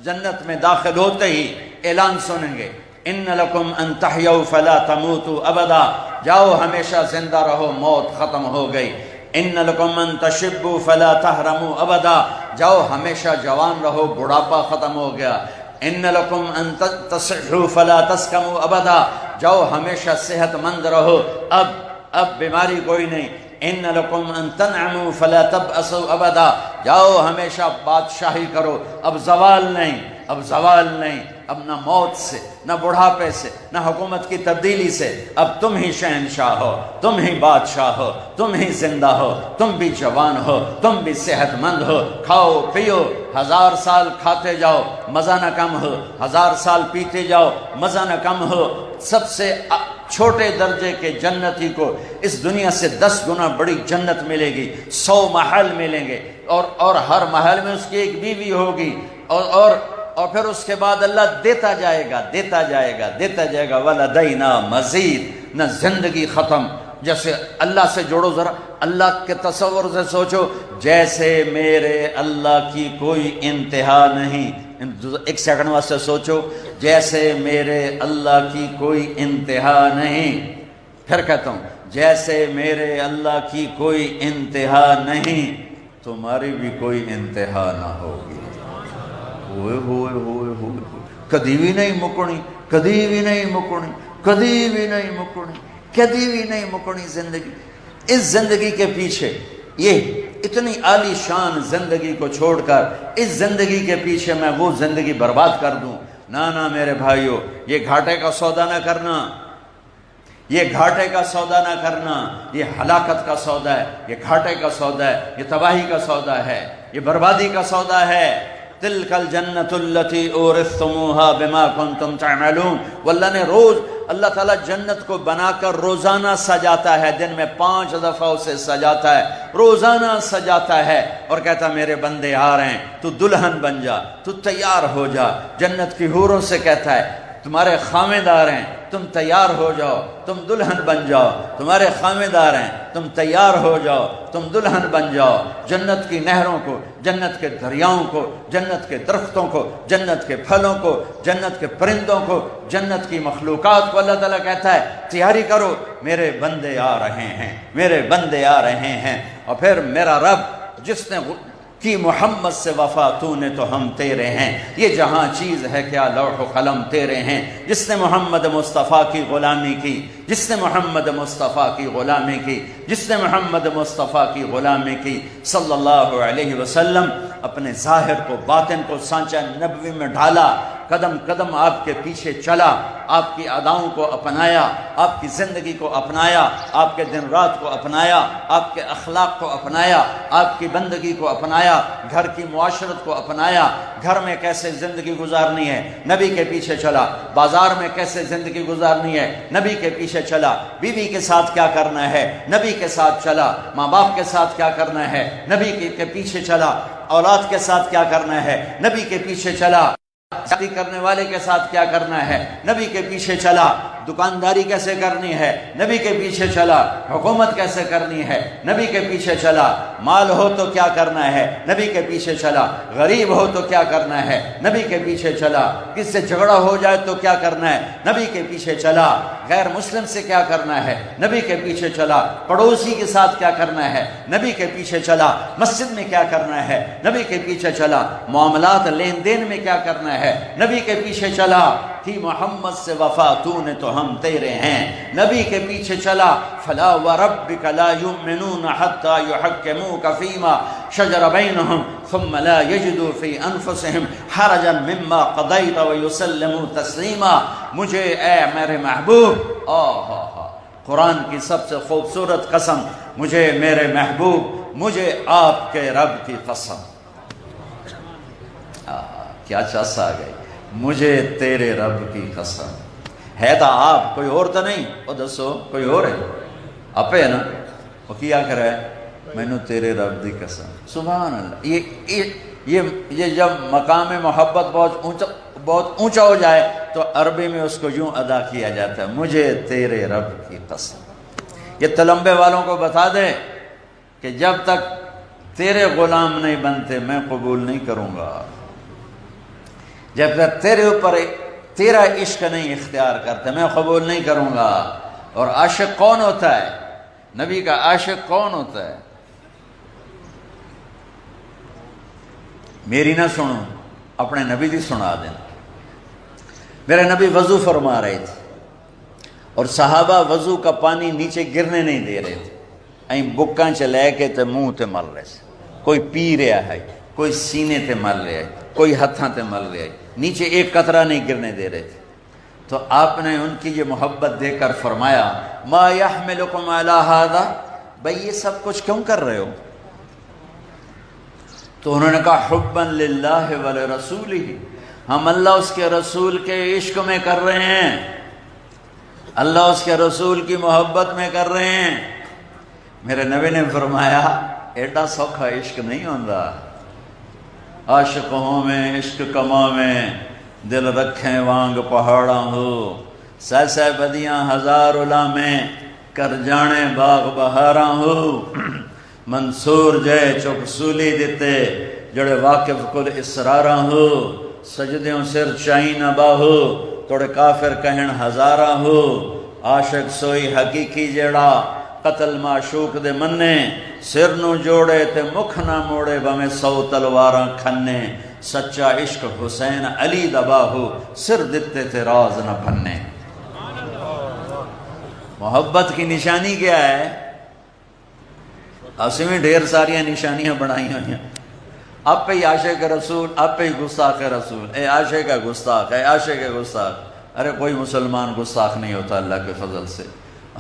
جنت میں داخل ہوتے ہی اعلان سنیں گے، ان لکم ان تحیوا فلا تموتوا ابدا، جاؤ ہمیشہ زندہ رہو، موت ختم ہو گئی۔ ان لکم ان تشبوا فلا تحرموا ابدا، جاؤ ہمیشہ جوان رہو، بڑھاپا ختم ہو گیا۔ ان لکم ان تصحوا فلا تسقموا ابدا، جاؤ ہمیشہ صحت مند رہو، اب بیماری کوئی نہیں۔ ان لکم ان تنعموا فلا تبأسوا ابدا، جاؤ ہمیشہ بادشاہی کرو، اب زوال نہیں، اب زوال نہیں، اب نہ موت سے، نہ بڑھاپے سے، نہ حکومت کی تبدیلی سے، اب تم ہی شہنشاہ ہو، تم ہی بادشاہ ہو، تم ہی زندہ ہو، تم بھی جوان ہو، تم بھی صحت مند ہو، کھاؤ پیو، 1000 سال کھاتے جاؤ، مزہ نہ کم ہو، 1000 سال پیتے جاؤ، مزہ نہ کم ہو۔ سب سے چھوٹے درجے کے جنتی کو اس دنیا سے 10 گنا بڑی جنت ملے گی، 100 محل ملیں گے، اور ہر محل میں اس کی ایک بیوی ہوگی، اور پھر اس کے بعد اللہ دیتا جائے گا، دیتا جائے گا، دیتا جائے گا۔ وَلَدَيْنَا مَزِيد، نہ زندگی ختم۔ جیسے اللہ سے جوڑو، ذرا اللہ کے تصور سے سوچو، جیسے میرے اللہ کی کوئی انتہا نہیں۔ 1 سیکنڈ واسطے سوچو، جیسے میرے اللہ کی کوئی انتہا نہیں۔ پھر کہتا ہوں، جیسے میرے اللہ کی کوئی انتہا نہیں، تمہاری بھی کوئی انتہا نہ ہوگی۔ ہوئے ہوئے ہوئے ہوئے، کدی بھی نہیں مکڑی، کدی بھی نہیں مکڑی، کدی بھی نہیں مکڑی، کدی بھی نہیں مکڑی زندگی۔ اس زندگی کے پیچھے، یہ اتنی عالی شان زندگی کو چھوڑ کر اس زندگی کے پیچھے میں وہ زندگی برباد کر دوں، نہ میرے بھائیو، یہ گھاٹے کا سودا نہ کرنا، یہ گھاٹے کا سودا نہ کرنا، یہ ہلاکت کا سودا ہے، یہ گھاٹے کا سودا ہے، یہ تباہی کا سودا ہے، یہ بربادی کا سودا ہے۔ تلک الجنت التی اورثتموها بما کنتم تعملون۔ واللہ نے روز، اللہ تعالیٰ جنت کو بنا کر روزانہ سجاتا ہے، دن میں 5 دفعہ اسے سجاتا ہے، روزانہ سجاتا ہے، اور کہتا میرے بندے آ رہے ہیں، تو دلہن بن جا، تو تیار ہو جا۔ جنت کی حوروں سے کہتا ہے تمہارے خامدار ہیں، تم تیار ہو جاؤ، تم دلہن بن جاؤ، تمہارے خامدار ہیں، تم تیار ہو جاؤ، تم دلہن بن جاؤ۔ جنت کی نہروں کو، جنت کے دریاؤں کو، جنت کے درختوں کو، جنت کے پھلوں کو، جنت کے پرندوں کو، جنت کی مخلوقات کو اللہ تعالیٰ کہتا ہے تیاری کرو، میرے بندے آ رہے ہیں، میرے بندے آ رہے ہیں۔ اور پھر میرا رب جس نے کی محمد سے وفا، تو نے تو ہم تیرے ہیں، یہ جہاں چیز ہے کیا لوح و قلم تیرے ہیں۔ جس نے محمد مصطفیٰ کی غلامی کی، جس نے محمد مصطفیٰ کی غلامی کی، جس نے محمد مصطفیٰ کی غلامی کی صلی اللہ علیہ وسلم، اپنے ظاہر کو، باطن کو سانچہ نبوی میں ڈھالا، قدم قدم آپ کے پیچھے چلا، آپ کی اداؤں کو اپنایا، آپ کی زندگی کو اپنایا، آپ کے دن رات کو اپنایا، آپ کے اخلاق کو اپنایا، آپ کی بندگی کو اپنایا، گھر کی معاشرت کو اپنایا، گھر میں کیسے زندگی گزارنی ہے نبی کے پیچھے چلا، بازار میں کیسے زندگی گزارنی ہے نبی کے پیچھے چلا، بیوی کے ساتھ کیا کرنا ہے نبی کے ساتھ چلا، ماں باپ کے ساتھ کیا کرنا ہے نبی کے پیچھے چلا، اولاد کے ساتھ کیا کرنا ہے نبی کے پیچھے چلا، شادی کرنے والے کے ساتھ کیا کرنا ہے نبی کے پیچھے چلا، دکانداری کیسے کرنی ہے نبی کے پیچھے چلا، حکومت کیسے کرنی ہے نبی کے پیچھے چلا، مال ہو تو کیا کرنا ہے نبی کے پیچھے چلا، غریب ہو تو کیا کرنا ہے نبی کے پیچھے چلا، کس سے جھگڑا ہو جائے تو کیا کرنا ہے نبی کے پیچھے چلا، غیر مسلم سے کیا کرنا ہے نبی کے پیچھے چلا، پڑوسی کے ساتھ کیا کرنا ہے نبی کے پیچھے چلا، مسجد میں کیا کرنا ہے نبی کے پیچھے چلا، معاملات لین دین میں کیا کرنا ہے نبی کے پیچھے چلا۔ کی محمد سے وفا تو نے تو ہم تیرے ہیں. نبی کے پیچھے چلا. فلا وربک لا یؤمنون حتی یحکموک فیما شجر بینہم ثم لا یجدوا فی انفسہم حرجا مما قضیت ویسلموا تسلیما. مجھے اے میرے محبوب، قرآن کی سب سے خوبصورت قسم، مجھے میرے محبوب، مجھے آپ کے رب کی قسم. کیا چاس آ گئی، مجھے تیرے رب کی قسم. ہے تو آپ، کوئی اور تو نہیں. وہ دسو کوئی اور ہے؟ آپ ہے نا. وہ کیا کر رہا ہے، میں نے تیرے رب دی قسم. سبحان اللہ. یہ جب مقام محبت بہت اونچا ہو جائے تو عربی میں اس کو یوں ادا کیا جاتا ہے، مجھے تیرے رب کی قسم. یہ تلمبے والوں کو بتا دے کہ جب تک تیرے غلام نہیں بنتے میں قبول نہیں کروں گا. جب تک تیرے اوپر تیرا عشق نہیں اختیار کرتے میں قبول نہیں کروں گا. اور عاشق کون ہوتا ہے؟ نبی کا عاشق کون ہوتا ہے؟ میری نہ سنو، اپنے نبی دی سنا دینا. میرے نبی وضو فرما رہے تھے اور صحابہ وضو کا پانی نیچے گرنے نہیں دے رہے تھے. این بکاں چ لے کے تے منہ تے مل رہے تھے. کوئی پی رہا ہے، کوئی سینے تے مل رہا ہے، کوئی ہتھاں تے مل رہا ہے، نیچے ایک قطرہ نہیں گرنے دے رہے تھے. تو آپ نے ان کی یہ محبت دے کر فرمایا ما یحملکم علی ھذا، بھئی یہ سب کچھ کیوں کر رہے ہو؟ تو انہوں نے کہا حبا للہ ولرسولہ، ہم اللہ اس کے رسول کے عشق میں کر رہے ہیں، اللہ اس کے رسول کی محبت میں کر رہے ہیں. میرے نبی نے فرمایا ایڈا سوکھا عشق نہیں ہوتا. عاشق ہوں میں عشق کما میں دل رکھیں وانگ پہاڑاں ہو، سہ سہ بدیاں ہزار علامیں کر جانے باغ بہاراں ہو. منصور جے چپ سولی دیتے جڑے واقف کل اسراراں ہو، سجدیوں سر چائی نہ باہو توڑے کافر کہن ہزاراں ہو. عاشق سوئی حقیقی جیڑا قتل معشوق دے مننے، سر نو جوڑے تے مکھ نہ موڑے بمیں 100 تلواراں کھنے. سچا عشق حسین علی دباہو، سر دیتے تے راز نہ پھنے. محبت کی نشانی کیا ہے؟ اسی میں ڈھیر ساریاں نشانیاں بنائی ہوئی ہیں. آپ پہ ہی عاشق رسول، آپ پہ ہی گستاخ رسول، اے عاشق گستاخ، اے عاشق گستاخ. ارے کوئی مسلمان گستاخ نہیں ہوتا اللہ کے فضل سے.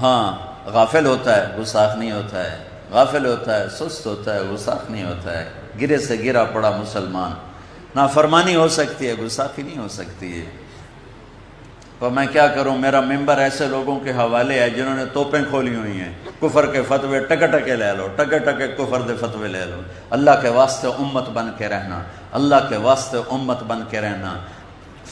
ہاں غافل ہوتا ہے، گستاخ نہیں ہوتا ہے. غافل ہوتا ہے، سست ہوتا ہے، گستاخ نہیں ہوتا ہے. گرے سے گرا پڑا مسلمان. نافرمانی ہو سکتی ہے، گستاخی نہیں ہو سکتی ہے. تو میں کیا کروں، میرا ممبر ایسے لوگوں کے حوالے ہے جنہوں نے توپیں کھولی ہوئی ہیں. کفر کے فتوے ٹکے ٹکے لے لو، ٹکے ٹکے کفر دے فتوے لے لو. اللہ کے واسطے امت بن کے رہنا، اللہ کے واسطے امت بن کے رہنا.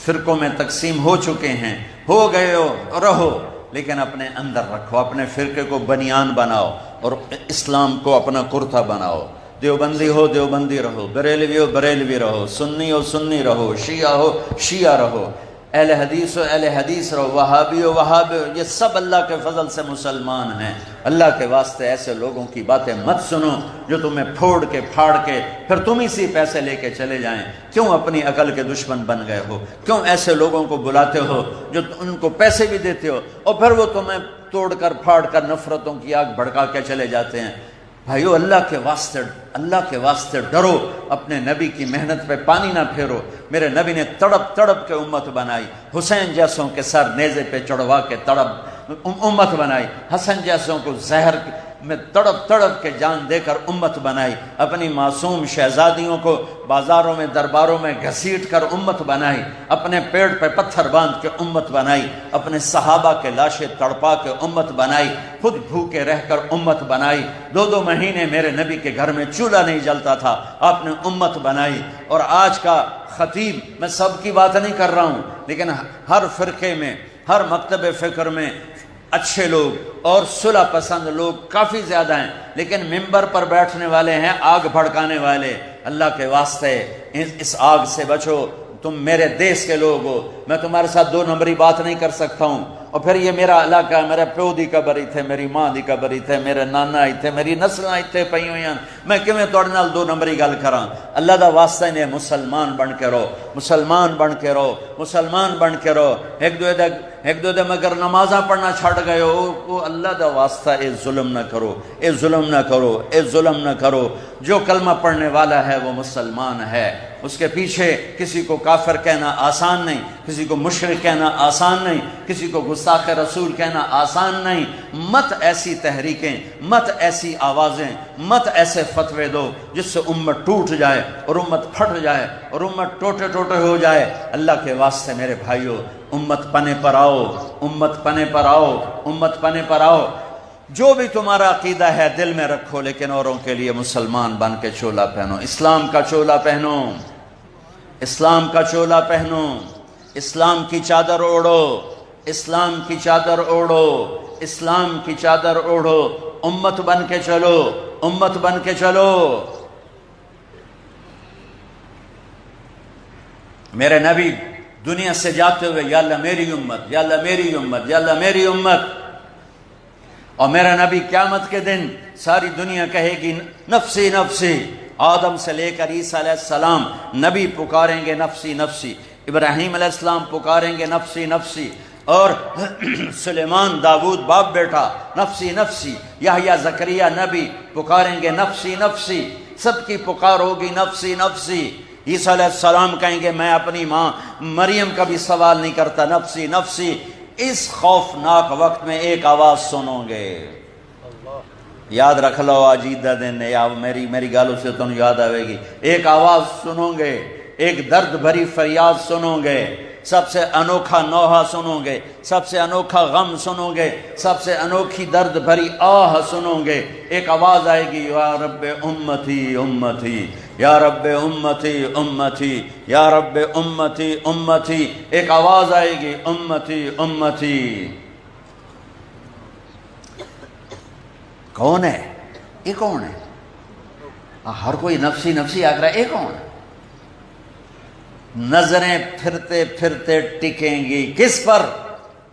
فرقوں میں تقسیم ہو چکے ہیں، ہو گئے ہو رہو، لیکن اپنے اندر رکھو. اپنے فرقے کو بنیان بناؤ اور اسلام کو اپنا کرتا بناؤ. دیوبندی ہو دیوبندی رہو، بریلوی ہو بریلوی رہو، سنی ہو سنی رہو، شیعہ ہو شیعہ رہو، اہل حدیث ہو اہل حدیث رہو، وہابی ہو وہابی ہو. یہ سب اللہ کے فضل سے مسلمان ہیں. اللہ کے واسطے ایسے لوگوں کی باتیں مت سنو جو تمہیں پھوڑ کے پھاڑ کے پھر تم ہی سی پیسے لے کے چلے جائیں. کیوں اپنی عقل کے دشمن بن گئے ہو؟ کیوں ایسے لوگوں کو بلاتے ہو جو ان کو پیسے بھی دیتے ہو اور پھر وہ تمہیں توڑ کر پھاڑ کر نفرتوں کی آگ بھڑکا کے چلے جاتے ہیں؟ بھائیو اللہ کے واسطے ڈرو. اپنے نبی کی محنت پہ پانی نہ پھیرو. میرے نبی نے تڑپ تڑپ کے امت بنائی. حسین جیسوں کے سر نیزے پہ چڑھوا کے تڑپ امت بنائی. حسن جیسوں کو زہر میں تڑپ تڑپ کے جان دے کر امت بنائی. اپنی معصوم شہزادیوں کو بازاروں میں درباروں میں گھسیٹ کر امت بنائی. اپنے پیٹ پہ پتھر باندھ کے امت بنائی. اپنے صحابہ کے لاشیں تڑپا کے امت بنائی. خود بھوکے رہ کر امت بنائی. 2 مہینے میرے نبی کے گھر میں چولہا نہیں جلتا تھا، آپ نے امت بنائی. اور آج کا خطیب، میں سب کی بات نہیں کر رہا ہوں، لیکن ہر فرقے میں ہر مکتب فکر میں اچھے لوگ اور صلح پسند لوگ کافی زیادہ ہیں، لیکن ممبر پر بیٹھنے والے ہیں آگ بھڑکانے والے. اللہ کے واسطے اس آگ سے بچو. تم میرے دیس کے لوگ ہو، میں تمہارے ساتھ 2 نمبری بات نہیں کر سکتا ہوں. اور پھر یہ میرا علاقہ ہے، میرے پیو دی قبر ایتھے، میری ماں دی قبر ایتھے، میرے نانا ایتھے، میری نسلاں ایتھے پئی ہوئی ہیں، میں کیویں تہاڈے نال دو نمبری گل کراں؟ اللہ دا واسطہ نے مسلمان بن کے رہو، مسلمان بن کے رہو، مسلمان بن کے رہو۔ ایک دو دے مگر نمازاں پڑھنا چھڑ گئے ہو، وہ اللہ دا واسطہ اے ظلم نہ کرو، اے ظلم نہ کرو، اے ظلم نہ کرو۔ جو کلمہ پڑھنے والا ہے وہ مسلمان ہے، اس کے پیچھے کسی کو کافر کہنا آسان نہیں، کسی کو مشرک کہنا آسان نہیں، کسی کو گستاخ رسول کہنا آسان نہیں۔ مت ایسی تحریکیں، مت ایسی آوازیں، مت ایسے فتوے دو جس سے امت ٹوٹ جائے اور امت پھٹ جائے اور امت ٹوٹے ٹوٹے ہو جائے۔ اللہ کے واسطے میرے بھائیوں، امت پنے پر آؤ، امت پنے پر آؤ، امت پنے پر آؤ۔ جو بھی تمہارا عقیدہ ہے دل میں رکھو، لیکن اوروں کے لیے مسلمان بن کے چولا پہنو، اسلام کا چولا پہنو، اسلام کا چولا پہنو، اسلام کی چادر اوڑھو، اسلام کی چادر اوڑھو، اسلام کی چادر اوڑھو، امت بن کے چلو، امت بن کے چلو۔ میرے نبی دنیا سے جاتے ہوئے یا اللہ میری امت، یا اللہ میری امت، یا اللہ میری امت۔ اور میرا نبی قیامت کے دن ساری دنیا کہے گی نفسی نفسی، آدم سے لے کر عیسیٰ علیہ السلام نبی پکاریں گے نفسی نفسی، ابراہیم علیہ السلام پکاریں گے نفسی نفسی، اور سلیمان داود باپ بیٹا نفسی نفسی، یحییٰ زکریا نبی پکاریں گے نفسی نفسی، سب کی پکار ہوگی نفسی نفسی۔ عیسیٰ علیہ السلام کہیں گے میں اپنی ماں مریم کا بھی سوال نہیں کرتا، نفسی نفسی۔ اس خوفناک وقت میں ایک آواز سنو گے، یاد رکھ لو آجیدہ دن، یا میری گالوں سے تم یاد آئے گی، ایک آواز سنو گے، ایک درد بھری فریاد سنو گے، سب سے انوکھا نوحہ سنو گے، سب سے انوکھا غم سنو گے، سب سے انوکھی درد بھری آہ سنو گے۔ ایک آواز آئے گی، یا رب امتی امتی، یا رب امتی امتی، یا رب امتی امتی۔ ایک آواز آئے گی، امتی امتی۔ کون ہے یہ؟ کون ہے؟ ہر کوئی نفسی نفسی آگ رہا ہے، یہ کون ہے؟ نظریں پھرتے پھرتے ٹکیں گی کس پر؟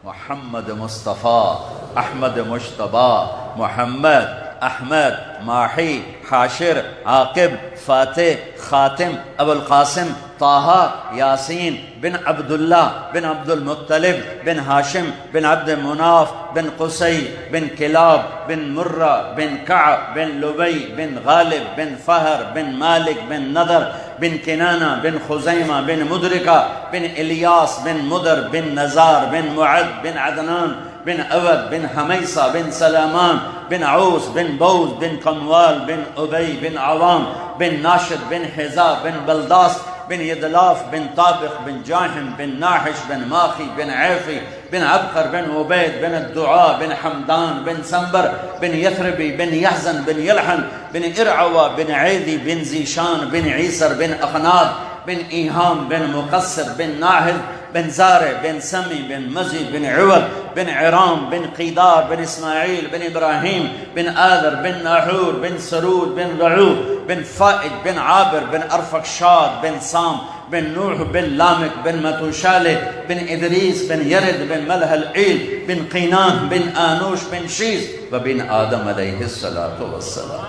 محمد مصطفیٰ، احمد مجتبیٰ، محمد، احمد، ماحی، حاشر، عاقب، فاتح، خاتم، ابو القاسم، طہ، یاسین، بن عبداللہ، بن عبد المطلب، بن ہاشم، بن عبد مناف، بن قصی، بن کلاب، بن مرہ، بن کعب، بن لبی، بن غالب، بن فہر، بن مالک، بن نضر، بن کنانہ، بن خزیمہ، بن مدرکہ، بن الیاس، بن مدر، بن نزار، بن معد، بن عدنان، بن عود، بن حمیصہ، بن سلامان، بن عوس، بن بوز، بن قموال، بن ابی، بن عوام، بن ناشد، بن حذا، بن بلداس، بن یدلاف، بن طابق، بن جاہم، بن ناحش، بن ماخی، بن عیفی، بن عبقر، بن عبید، بن الدعاء، بن حمدان، بن سنبر، بن یثربی، بن یحزن، بن یلحن، بن ارعوہ، بن عیدی، بن زیشان، بن عیسر، بن اخناد، بن ایہام، بن مقصر، بن ناحد، بن زارع، بن سمی، بن مزی، بن عوض، بن عرام، بن قیدار، بن اسماعیل، بن ابراہیم، بن آذر، بن ناحور، بن سرود، بن رعوب، بن فائد، بن عابر، بن ارفقشاد، بن سام، بن نوح، بن لامک، بن متوشالح، بن ادریس، بن یرد، بن ملح العیل، بن قینان، بن آنوش، بن شیز، وبن آدم علیہ السلام۔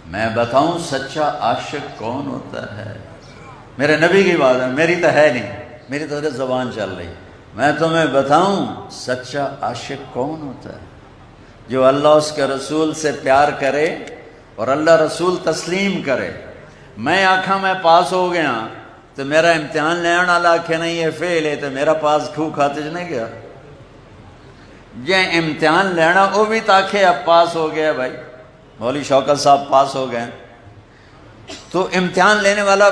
میں بتاؤں سچا عاشق کون ہوتا ہے؟ میرے نبی کی بات ہے، میری تو ہے نہیں، میری تو زبان چل رہی۔ میں تمہیں بتاؤں سچا عاشق کون ہوتا ہے؟ جو اللہ اس کے رسول سے پیار کرے اور اللہ رسول تسلیم کرے۔ میں آکھاں میں پاس ہو گیا تو میرا امتحان لین والا کہ نہیں یہ فیل ہے تو میرا پاس کھو کھاتے نہیں گیا؟ جے امتحان لینا وہ بھی تاکھے اب پاس ہو گیا بھائی، مولوی شوکت صاحب پاس ہو گئے، تو امتحان لینے والا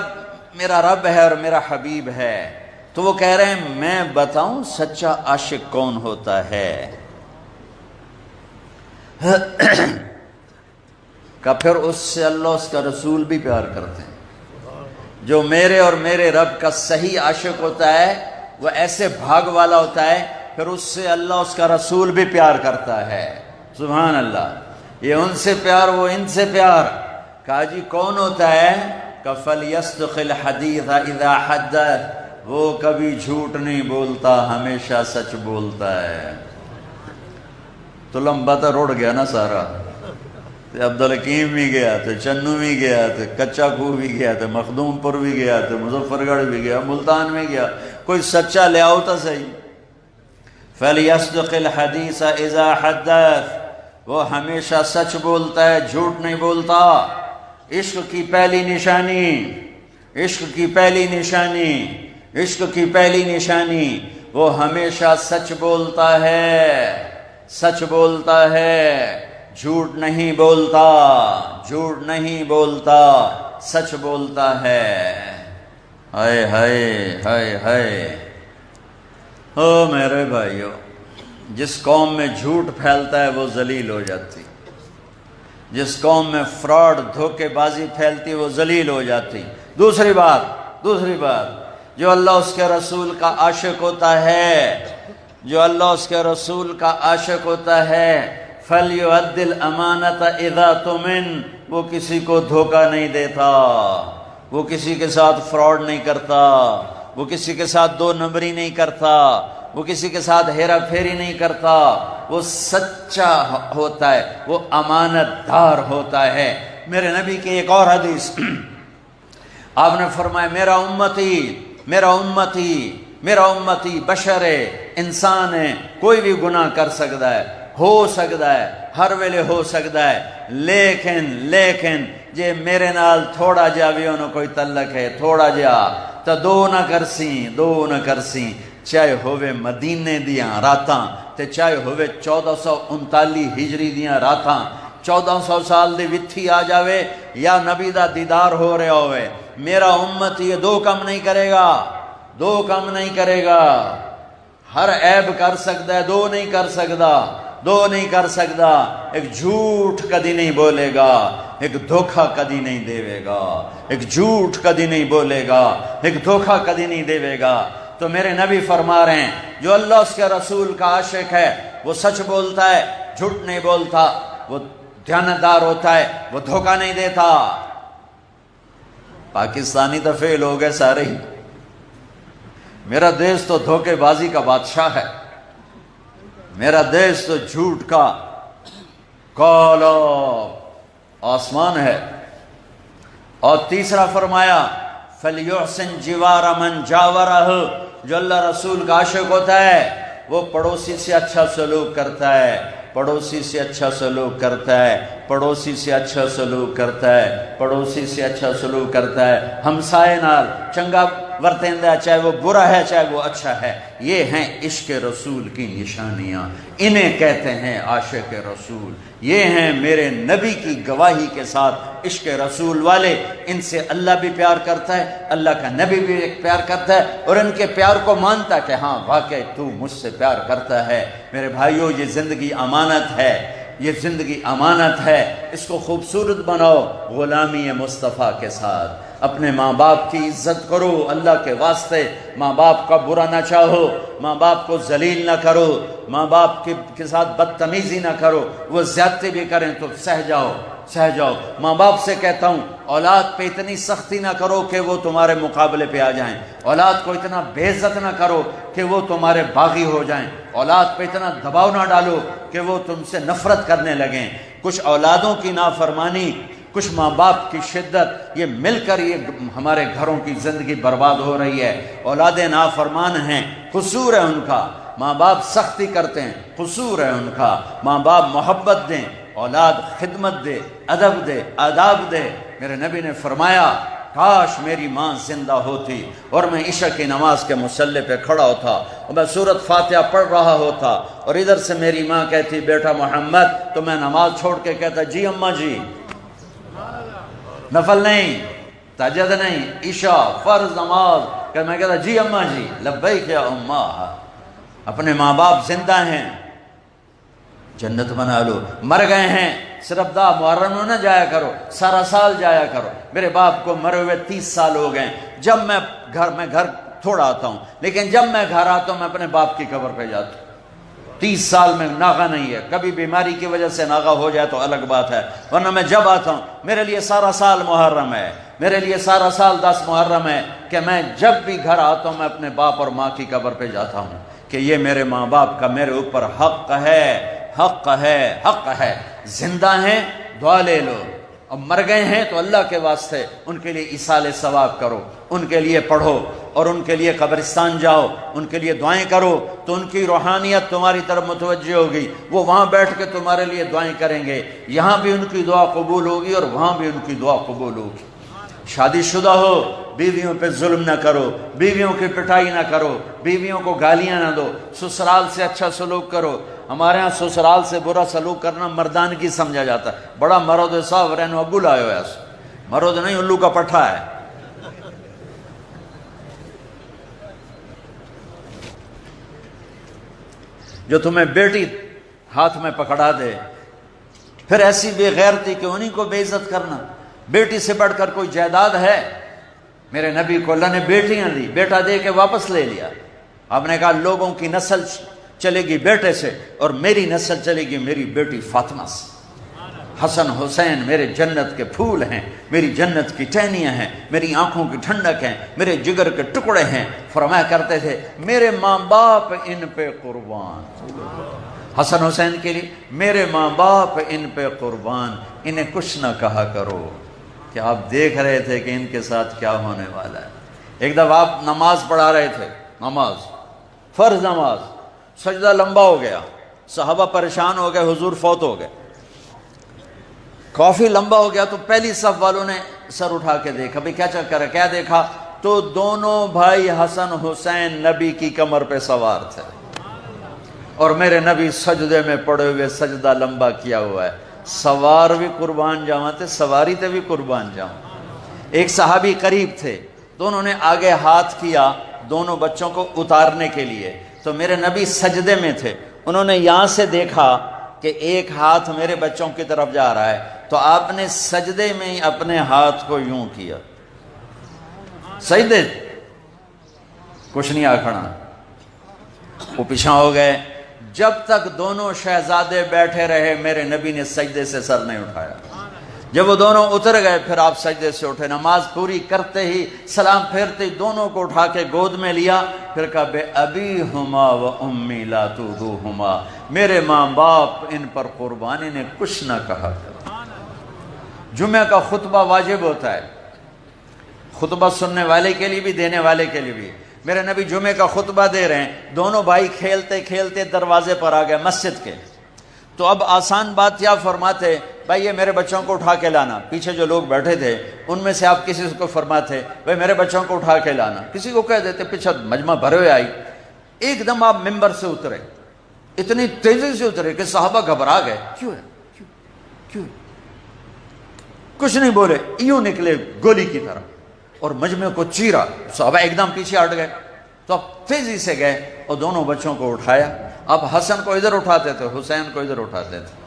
میرا رب ہے اور میرا حبیب ہے۔ تو وہ کہہ رہے ہیں میں بتاؤں سچا عاشق کون ہوتا ہے؟ کہ پھر اس سے اللہ اس کا رسول بھی پیار کرتے ہیں۔ جو میرے اور میرے رب کا صحیح عاشق ہوتا ہے وہ ایسے بھاگ والا ہوتا ہے، پھر اس سے اللہ اس کا رسول بھی پیار کرتا ہے۔ سبحان اللہ، یہ ان سے پیار وہ ان سے پیار۔ کہا جی کون ہوتا ہے؟ کہ فَلْيَصْدِقِ الْحَدِيثَ إِذَا حَدَّثَ، وہ کبھی جھوٹ نہیں بولتا، ہمیشہ سچ بولتا ہے۔ تو لمبا تو روڑ گیا نا سارا، عبدالحکیم بھی گیا تو چنو بھی گیا تو کچا کو بھی گیا تو مخدوم پور بھی گیا تو مظفر گڑھ بھی گیا، ملتان میں گیا، کوئی سچا لے آؤ تو صحیح۔ فَلْيَصْدِقِ الْحَدِيثَ إِذَا حَدَّثَ، وہ ہمیشہ سچ بولتا ہے، جھوٹ نہیں بولتا۔ عشق کی پہلی نشانی، عشق کی پہلی نشانی، عشق کی پہلی نشانی، وہ ہمیشہ سچ بولتا ہے، سچ بولتا ہے، جھوٹ نہیں بولتا، جھوٹ نہیں بولتا، سچ بولتا ہے۔ ہائے ہائے ہائے ہائے، او میرے بھائیو، جس قوم میں جھوٹ پھیلتا ہے وہ ذلیل ہو جاتی، جس قوم میں فراڈ دھوکے بازی پھیلتی وہ ذلیل ہو جاتی۔ دوسری بات، جو اللہ اس کے رسول کا عاشق ہوتا ہے، جو اللہ اس کے رسول کا عاشق ہوتا ہے، فَلْيُؤَدِّ الْأَمَانَةَ إِذَا تُمِنَ، وہ کسی کو دھوکہ نہیں دیتا، وہ کسی کے ساتھ فراڈ نہیں کرتا، وہ کسی کے ساتھ دو نمبری نہیں کرتا، وہ کسی کے ساتھ ہیرا پھیری نہیں کرتا، وہ سچا ہوتا ہے، وہ امانت دار ہوتا ہے۔ میرے نبی کی ایک اور حدیث، آپ نے فرمایا میرا امتی بشر ہے، انسان ہے، کوئی بھی گناہ کر سکتا ہے، ہو سکتا ہے، ہر ویلے ہو سکتا ہے، لیکن جے میرے نال تھوڑا جا بھی انہوں کوئی تعلق ہے، تھوڑا جا تو دو نہ کرسیں، چاہے ہوئے مدینے دیاں راتاں تے چاہے ہوئے 1439 ہجری دیاں راتاں، 1400 سال دی وتھی آ جاوے یا نبی دا دیدار ہو رہا ہوئے، میرا امت یہ دو کم نہیں کرے گا، ہر عیب کر سکتا ہے، دو نہیں کر سکتا، ایک جھوٹ کدی نہیں بولے گا، ایک دھوکہ کدی نہیں دے گا، ایک جھوٹ کدی نہیں بولے گا، ایک دھوکہ کدی نہیں دے گا۔ تو میرے نبی فرما رہے ہیں جو اللہ اس کے رسول کا عاشق ہے وہ سچ بولتا ہے، جھوٹ نہیں بولتا، وہ دیانتدار ہوتا ہے، وہ دھوکہ نہیں دیتا۔ پاکستانی تو فیل ہو گئے سارے ہی، میرا دیش تو دھوکے بازی کا بادشاہ ہے، میرا دیش تو جھوٹ کا کالا آسمان ہے۔ اور تیسرا فرمایا فَلْيُحْسِنْ جِوَارَ مَنْ جَاوَرَهُ، جو اللہ رسول کا عاشق ہوتا ہے وہ پڑوسی سے اچھا سلوک کرتا ہے، پڑوسی سے اچھا سلوک کرتا ہے، پڑوسی سے اچھا سلوک کرتا ہے، پڑوسی سے اچھا سلوک کرتا ہے، ہمسائے نال چنگا ورتیندا، چاہے وہ برا ہے چاہے وہ اچھا ہے۔ یہ ہیں عشق رسول کی نشانیاں، انہیں کہتے ہیں عاشق رسول۔ یہ ہیں میرے نبی کی گواہی کے ساتھ عشق رسول والے، ان سے اللہ بھی پیار کرتا ہے، اللہ کا نبی بھی پیار کرتا ہے، اور ان کے پیار کو مانتا ہے کہ ہاں واقعی تو مجھ سے پیار کرتا ہے۔ میرے بھائیو، یہ زندگی امانت ہے، یہ زندگی امانت ہے، اس کو خوبصورت بناؤ غلامی مصطفیٰ کے ساتھ۔ اپنے ماں باپ کی عزت کرو اللہ کے واسطے، ماں باپ کا برا نہ چاہو، ماں باپ کو ذلیل نہ کرو، ماں باپ کے ساتھ بدتمیزی نہ کرو، وہ زیادتی بھی کریں تو سہ جاؤ۔ ماں باپ سے کہتا ہوں اولاد پہ اتنی سختی نہ کرو کہ وہ تمہارے مقابلے پہ آ جائیں، اولاد کو اتنا بے عزت نہ کرو کہ وہ تمہارے باغی ہو جائیں، اولاد پہ اتنا دباؤ نہ ڈالو کہ وہ تم سے نفرت کرنے لگیں۔ کچھ اولادوں کی نافرمانی، کچھ ماں باپ کی شدت، یہ مل کر یہ ہمارے گھروں کی زندگی برباد ہو رہی ہے۔ اولادیں نافرمان ہیں، قصور ہے ان کا، ماں باپ سختی کرتے ہیں، قصور ہے ان کا۔ ماں باپ محبت دیں، اولاد خدمت دے، ادب دے، آداب دے۔ میرے نبی نے فرمایا کاش میری ماں زندہ ہوتی اور میں عشاء کی نماز کے مصلی پہ کھڑا ہوتا اور میں سورۃ فاتحہ پڑھ رہا ہوتا اور ادھر سے میری ماں کہتی بیٹا محمد، تو میں نماز چھوڑ کے کہتا جی اماں جی، نفل نہیں، تہجد نہیں، عشاء فرض نماز، کہ میں کہتا جی اماں جی لبیک یا اماں۔ اپنے ماں باپ زندہ ہیں، جنت بنا لو، مر گئے ہیں صرف محرم نہ جایا کرو، سارا سال جایا کرو۔ میرے باپ کو مرے ہوئے 30 سال ہو گئے، جب میں گھر تھوڑا آتا ہوں، لیکن جب میں گھر آتا ہوں میں اپنے باپ کی قبر پہ جاتا ہوں۔ 30 سال میں ناغہ نہیں ہے، کبھی بیماری کی وجہ سے ناغہ ہو جائے تو الگ بات ہے، ورنہ میں جب آتا ہوں میرے لیے سارا سال محرم ہے۔ میرے لیے سارا سال 10 محرم ہے کہ میں جب بھی گھر آتا ہوں میں اپنے باپ اور ماں کی قبر پہ جاتا ہوں کہ یہ میرے ماں باپ کا میرے اوپر حق ہے، حق ہے، حق ہے۔ زندہ ہیں دعا لے لو، اور مر گئے ہیں تو اللہ کے واسطے ان کے لیے ایصال ثواب کرو، ان کے لیے پڑھو اور ان کے لیے قبرستان جاؤ، ان کے لیے دعائیں کرو تو ان کی روحانیت تمہاری طرف متوجہ ہوگی، وہ وہاں بیٹھ کے تمہارے لیے دعائیں کریں گے، یہاں بھی ان کی دعا قبول ہوگی اور وہاں بھی ان کی دعا قبول ہوگی۔ شادی شدہ ہو، بیویوں پہ ظلم نہ کرو، بیویوں کی پٹائی نہ کرو، بیویوں کو گالیاں نہ دو، سسرال سے اچھا سلوک کرو۔ ہمارے ہاں سسرال سے برا سلوک کرنا مردانگی سمجھا جاتا ہے، بڑا مرد صاحب رہنو ابو لائے ہوئے ایسا، مرد نہیں الو کا پٹھا ہے۔ جو تمہیں بیٹی ہاتھ میں پکڑا دے، پھر ایسی بے غیرتی کہ انہی کو بے عزت کرنا۔ بیٹی سے بڑھ کر کوئی جائیداد ہے؟ میرے نبی کو اللہ نے بیٹیاں دی، بیٹا دے کے واپس لے لیا۔ آپ نے کہا لوگوں کی نسل چلے گی بیٹے سے اور میری نسل چلے گی میری بیٹی فاطمہ سے۔ حسن حسین میرے جنت کے پھول ہیں، میری جنت کی ٹہنیاں ہیں، میری آنکھوں کی ٹھنڈک ہیں، میرے جگر کے ٹکڑے ہیں۔ فرمایا کرتے تھے میرے ماں باپ ان پہ قربان، حسن حسین کے لیے میرے ماں باپ ان پہ قربان، انہیں کچھ نہ کہا کرو۔ کہ آپ دیکھ رہے تھے کہ ان کے ساتھ کیا ہونے والا ہے۔ ایک دفعہ آپ نماز پڑھا رہے تھے، نماز فرض نماز، سجدہ لمبا ہو گیا، صحابہ پریشان ہو گئے، حضور فوت ہو گئے، کافی لمبا ہو گیا تو پہلی صف والوں نے سر اٹھا کے دیکھا بھئی کیا چکر ہے، کیا دیکھا؟ تو دونوں بھائی حسن حسین نبی کی کمر پہ سوار تھے اور میرے نبی سجدے میں پڑے ہوئے، سجدہ لمبا کیا ہوا ہے۔ سوار بھی قربان جاواں تے سواری تے بھی قربان جاواں۔ ایک صحابی قریب تھے، دونوں نے آگے ہاتھ کیا دونوں بچوں کو اتارنے کے لیے، تو میرے نبی سجدے میں تھے، انہوں نے یہاں سے دیکھا کہ ایک ہاتھ میرے بچوں کی طرف جا رہا ہے، تو آپ نے سجدے میں ہی اپنے ہاتھ کو یوں کیا، سجدے کچھ نہیں آکھنا، وہ پیچھے ہو گئے۔ جب تک دونوں شہزادے بیٹھے رہے میرے نبی نے سجدے سے سر نہیں اٹھایا۔ جب وہ دونوں اتر گئے پھر آپ سجدے سے اٹھے، نماز پوری کرتے ہی سلام پھیرتے ہی دونوں کو اٹھا کے گود میں لیا، پھر کہا بے ابی ہما و امی لا تؤذوہما، میرے ماں باپ ان پر قربانی نے کچھ نہ کہا۔ جمعہ کا خطبہ واجب ہوتا ہے، خطبہ سننے والے کے لیے بھی دینے والے کے لیے بھی۔ میرے نبی جمعے کا خطبہ دے رہے ہیں، دونوں بھائی کھیلتے کھیلتے دروازے پر آ گئے مسجد کے، تو اب آسان بات کیا فرماتے، بھائی یہ میرے بچوں کو اٹھا کے لانا۔ پیچھے جو لوگ بیٹھے تھے ان میں سے آپ کسی کو فرماتے بھائی میرے بچوں کو اٹھا کے لانا، کسی کو کہہ دیتے، پیچھے مجمع بھرے ہوئے آئی، ایک دم آپ ممبر سے اترے، اتنی تیزی سے اترے کہ صحابہ گھبرا گئے، کیوں ہے کیوں؟ کچھ نہیں بولے، یوں نکلے گولی کی طرح اور مجمع کو چیرا، صحابہ ایک دم پیچھے ہٹ گئے، تو اب تیزی سے گئے اور دونوں بچوں کو اٹھایا۔ اب حسن کو ادھر اٹھاتے تھے، حسین کو ادھر اٹھاتے تھے،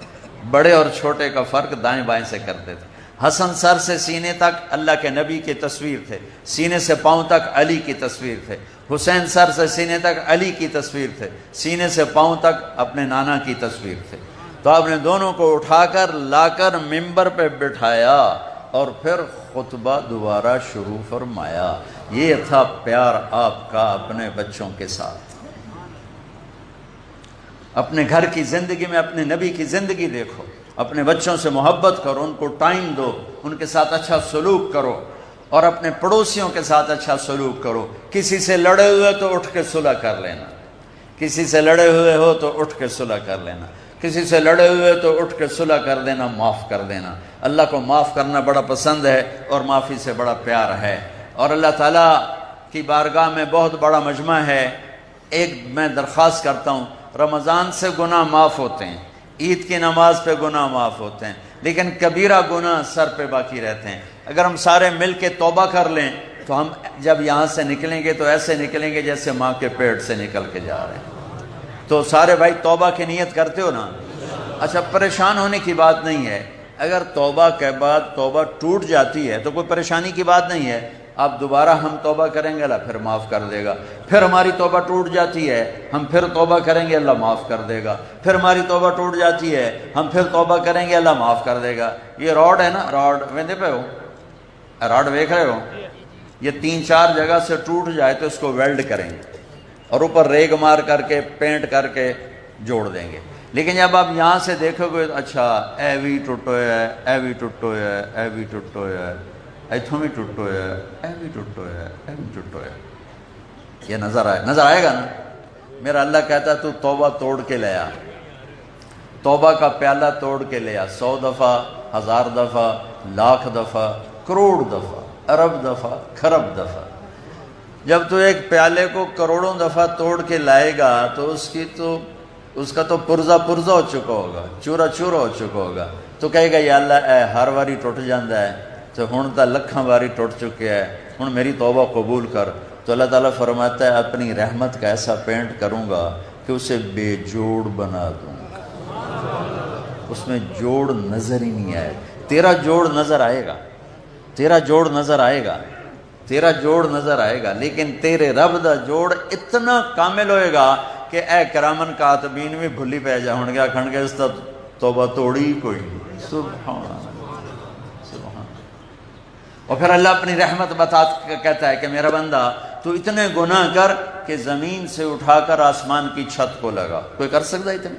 بڑے اور چھوٹے کا فرق دائیں بائیں سے کرتے تھے۔ حسن سر سے سینے تک اللہ کے نبی کی تصویر تھے، سینے سے پاؤں تک علی کی تصویر تھے۔ حسین سر سے سینے تک علی کی تصویر تھے، سینے سے پاؤں تک اپنے نانا کی تصویر تھے۔ تو آپ نے دونوں کو اٹھا کر لا کر ممبر پہ بٹھایا اور پھر خطبہ دوبارہ شروع فرمایا۔ یہ تھا پیار آپ کا اپنے بچوں کے ساتھ۔ اپنے گھر کی زندگی میں اپنے نبی کی زندگی دیکھو، اپنے بچوں سے محبت کرو، ان کو ٹائم دو، ان کے ساتھ اچھا سلوک کرو، اور اپنے پڑوسیوں کے ساتھ اچھا سلوک کرو۔ کسی سے لڑے ہوئے تو اٹھ کے صلح کر لینا، کسی سے لڑے ہوئے ہو تو اٹھ کے صلح کر لینا، کسی سے لڑے ہوئے تو اٹھ کے صلح کر دینا، معاف کر دینا۔ اللہ کو معاف کرنا بڑا پسند ہے اور معافی سے بڑا پیار ہے، اور اللہ تعالیٰ کی بارگاہ میں بہت بڑا مجمع ہے۔ ایک میں درخواست کرتا ہوں، رمضان سے گناہ معاف ہوتے ہیں، عید کی نماز پہ گناہ معاف ہوتے ہیں، لیکن کبیرہ گناہ سر پہ باقی رہتے ہیں۔ اگر ہم سارے مل کے توبہ کر لیں تو ہم جب یہاں سے نکلیں گے تو ایسے نکلیں گے جیسے ماں کے پیٹ سے نکل کے جا رہے ہیں۔ تو سارے بھائی توبہ کی نیت کرتے ہو نا؟ اچھا، پریشان ہونے کی بات نہیں ہے، اگر توبہ کے بعد توبہ ٹوٹ جاتی ہے تو کوئی پریشانی کی بات نہیں ہے، آپ دوبارہ ہم توبہ کریں گے اللہ پھر معاف کر دے گا، پھر ہماری توبہ ٹوٹ جاتی ہے ہم پھر توبہ کریں گے اللہ معاف کر دے گا، پھر ہماری توبہ ٹوٹ جاتی ہے ہم پھر توبہ کریں گے اللہ معاف کر دے گا۔ یہ راڈ ہے نا، راڈ ویندے پہ ہو، راڈ دیکھ رہے ہو، یہ 3-4 جگہ سے ٹوٹ جائے تو اس کو ویلڈ کریں گے اور اوپر ریگ مار کر کے پینٹ کر کے جوڑ دیں گے. لیکن جب آپ یہاں سے دیکھو گے اچھا اے بھی ٹوٹو ہے، اے بھی ٹوٹو ہے، اے بھی ٹوٹو ہے، ایتھوں بھی ٹوٹو ہے، اے بھی ٹوٹو ہے، اے بھی ٹوٹو ہے، یہ نظر آئے گا نا. میرا اللہ کہتا ہے تو توبہ توڑ کے لے آ، توبہ کا پیالہ توڑ کے لے آ، 100 دفعہ، 1000 دفعہ، لاکھ دفعہ، کروڑ دفعہ، ارب دفعہ، خرب دفعہ. جب تو ایک پیالے کو کروڑوں دفعہ توڑ کے لائے گا تو اس کا تو پرزا ہو چکا ہوگا، چورا ہو چکا ہوگا. تو کہے گا یا اللہ اے ہر واری ٹوٹ جاندہ ہے تو ہن تا لکھاں واری ٹوٹ چکے ہے، ہن میری توبہ قبول کر. تو اللہ تعالیٰ فرماتا ہے اپنی رحمت کا ایسا پینٹ کروں گا کہ اسے بے جوڑ بنا دوں گا، اس میں جوڑ نظر ہی نہیں آئے. تیرا جوڑ نظر آئے گا، تیرا جوڑ نظر آئے گا، تیرا جوڑ نظر آئے گا، لیکن تیرے رب دا جوڑ اتنا کامل ہوئے گا کہ اے کرامن کاتبین بھی بھلی پہ جاؤں گے، کھنڈ کے اس تا توبہ توڑی کوئی. سبحان اللہ، سبحان. اور پھر اللہ اپنی رحمت کہتا ہے کہ میرا بندہ تو اتنے گناہ کر کہ زمین سے اٹھا کر آسمان کی چھت کو لگا. کوئی کر سکتا ہے اتنے؟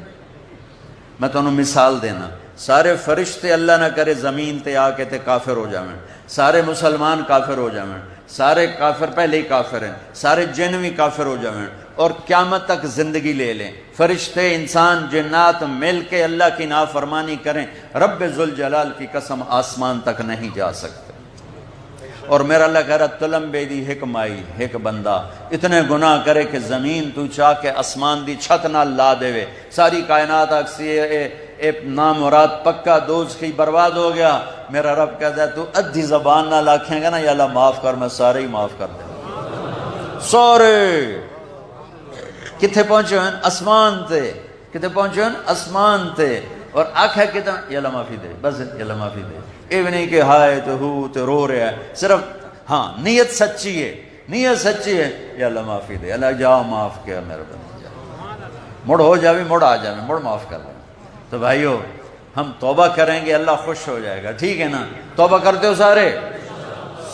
میں تو انہوں مثال دینا، سارے فرشتے اللہ نہ کرے زمین تے آ کے تے کافر ہو جاویں، سارے مسلمان کافر ہو جاویں، سارے کافر پہلے ہی کافر ہیں، سارے جن بھی کافر ہو جاویں اور قیامت تک زندگی لے لیں، فرشتے انسان جنات مل کے اللہ کی نافرمانی کریں، رب ذوالجلال کی قسم آسمان تک نہیں جا سکتے. اور میرا اللہ کہہ رہا تلم بے دی ہک مائی ہک بندہ اتنے گناہ کرے کہ زمین تو چاہ کے اسمان دی چھت نہ لا دے وے، ساری کائنات اکسی ایک نامراد پکا دوز کی برباد ہو گیا. میرا رب کہتا ہے تو ادھی زبان نہ لاکھیں گا نا یا اللہ معاف کر، میں سارے ہی معاف کر دیں. سورے کتھے پہنچے ہیں؟ اسمان تے. کتھے پہنچے ہیں؟ اسمان تے. اور آنکھ ہے کتنا یا اللہ معافی دے، بس یا اللہ معافی دے. یہ بھی نہیں کہ ہائے تو ہو تو رو رہا ہے، صرف ہاں نیت سچی ہے، نیت سچی ہے یا اللہ معافی دے. اللہ جاؤ معاف کیا میرے بندے، جاؤ مڑ ہو جاوی، مڑ آ جاوی، مڑ معاف کر دیں. تو بھائیو ہم توبہ کریں گے اللہ خوش ہو جائے گا، ٹھیک ہے نا؟ توبہ کرتے ہو سارے؟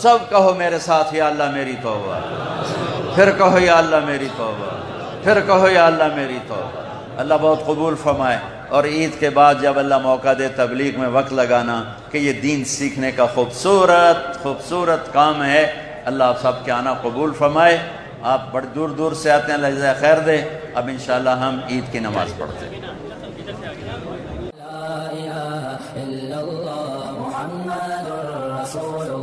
سب کہو میرے ساتھ یا اللہ میری توبہ، پھر کہو یا اللہ میری توبہ، پھر کہو یا اللہ میری توبہ. اللہ بہت قبول فرمائے. اور عید کے بعد جب اللہ موقع دے تبلیغ میں وقت لگانا کہ یہ دین سیکھنے کا خوبصورت کام ہے. اللہ آپ سب کے آنا قبول فرمائے. آپ بڑے دور دور سے آتے ہیں، اللہ جزائے خیر دے. اب انشاءاللہ ہم عید کی نماز پڑھتے ہیں. لا إله إلا الله محمد رسول الله.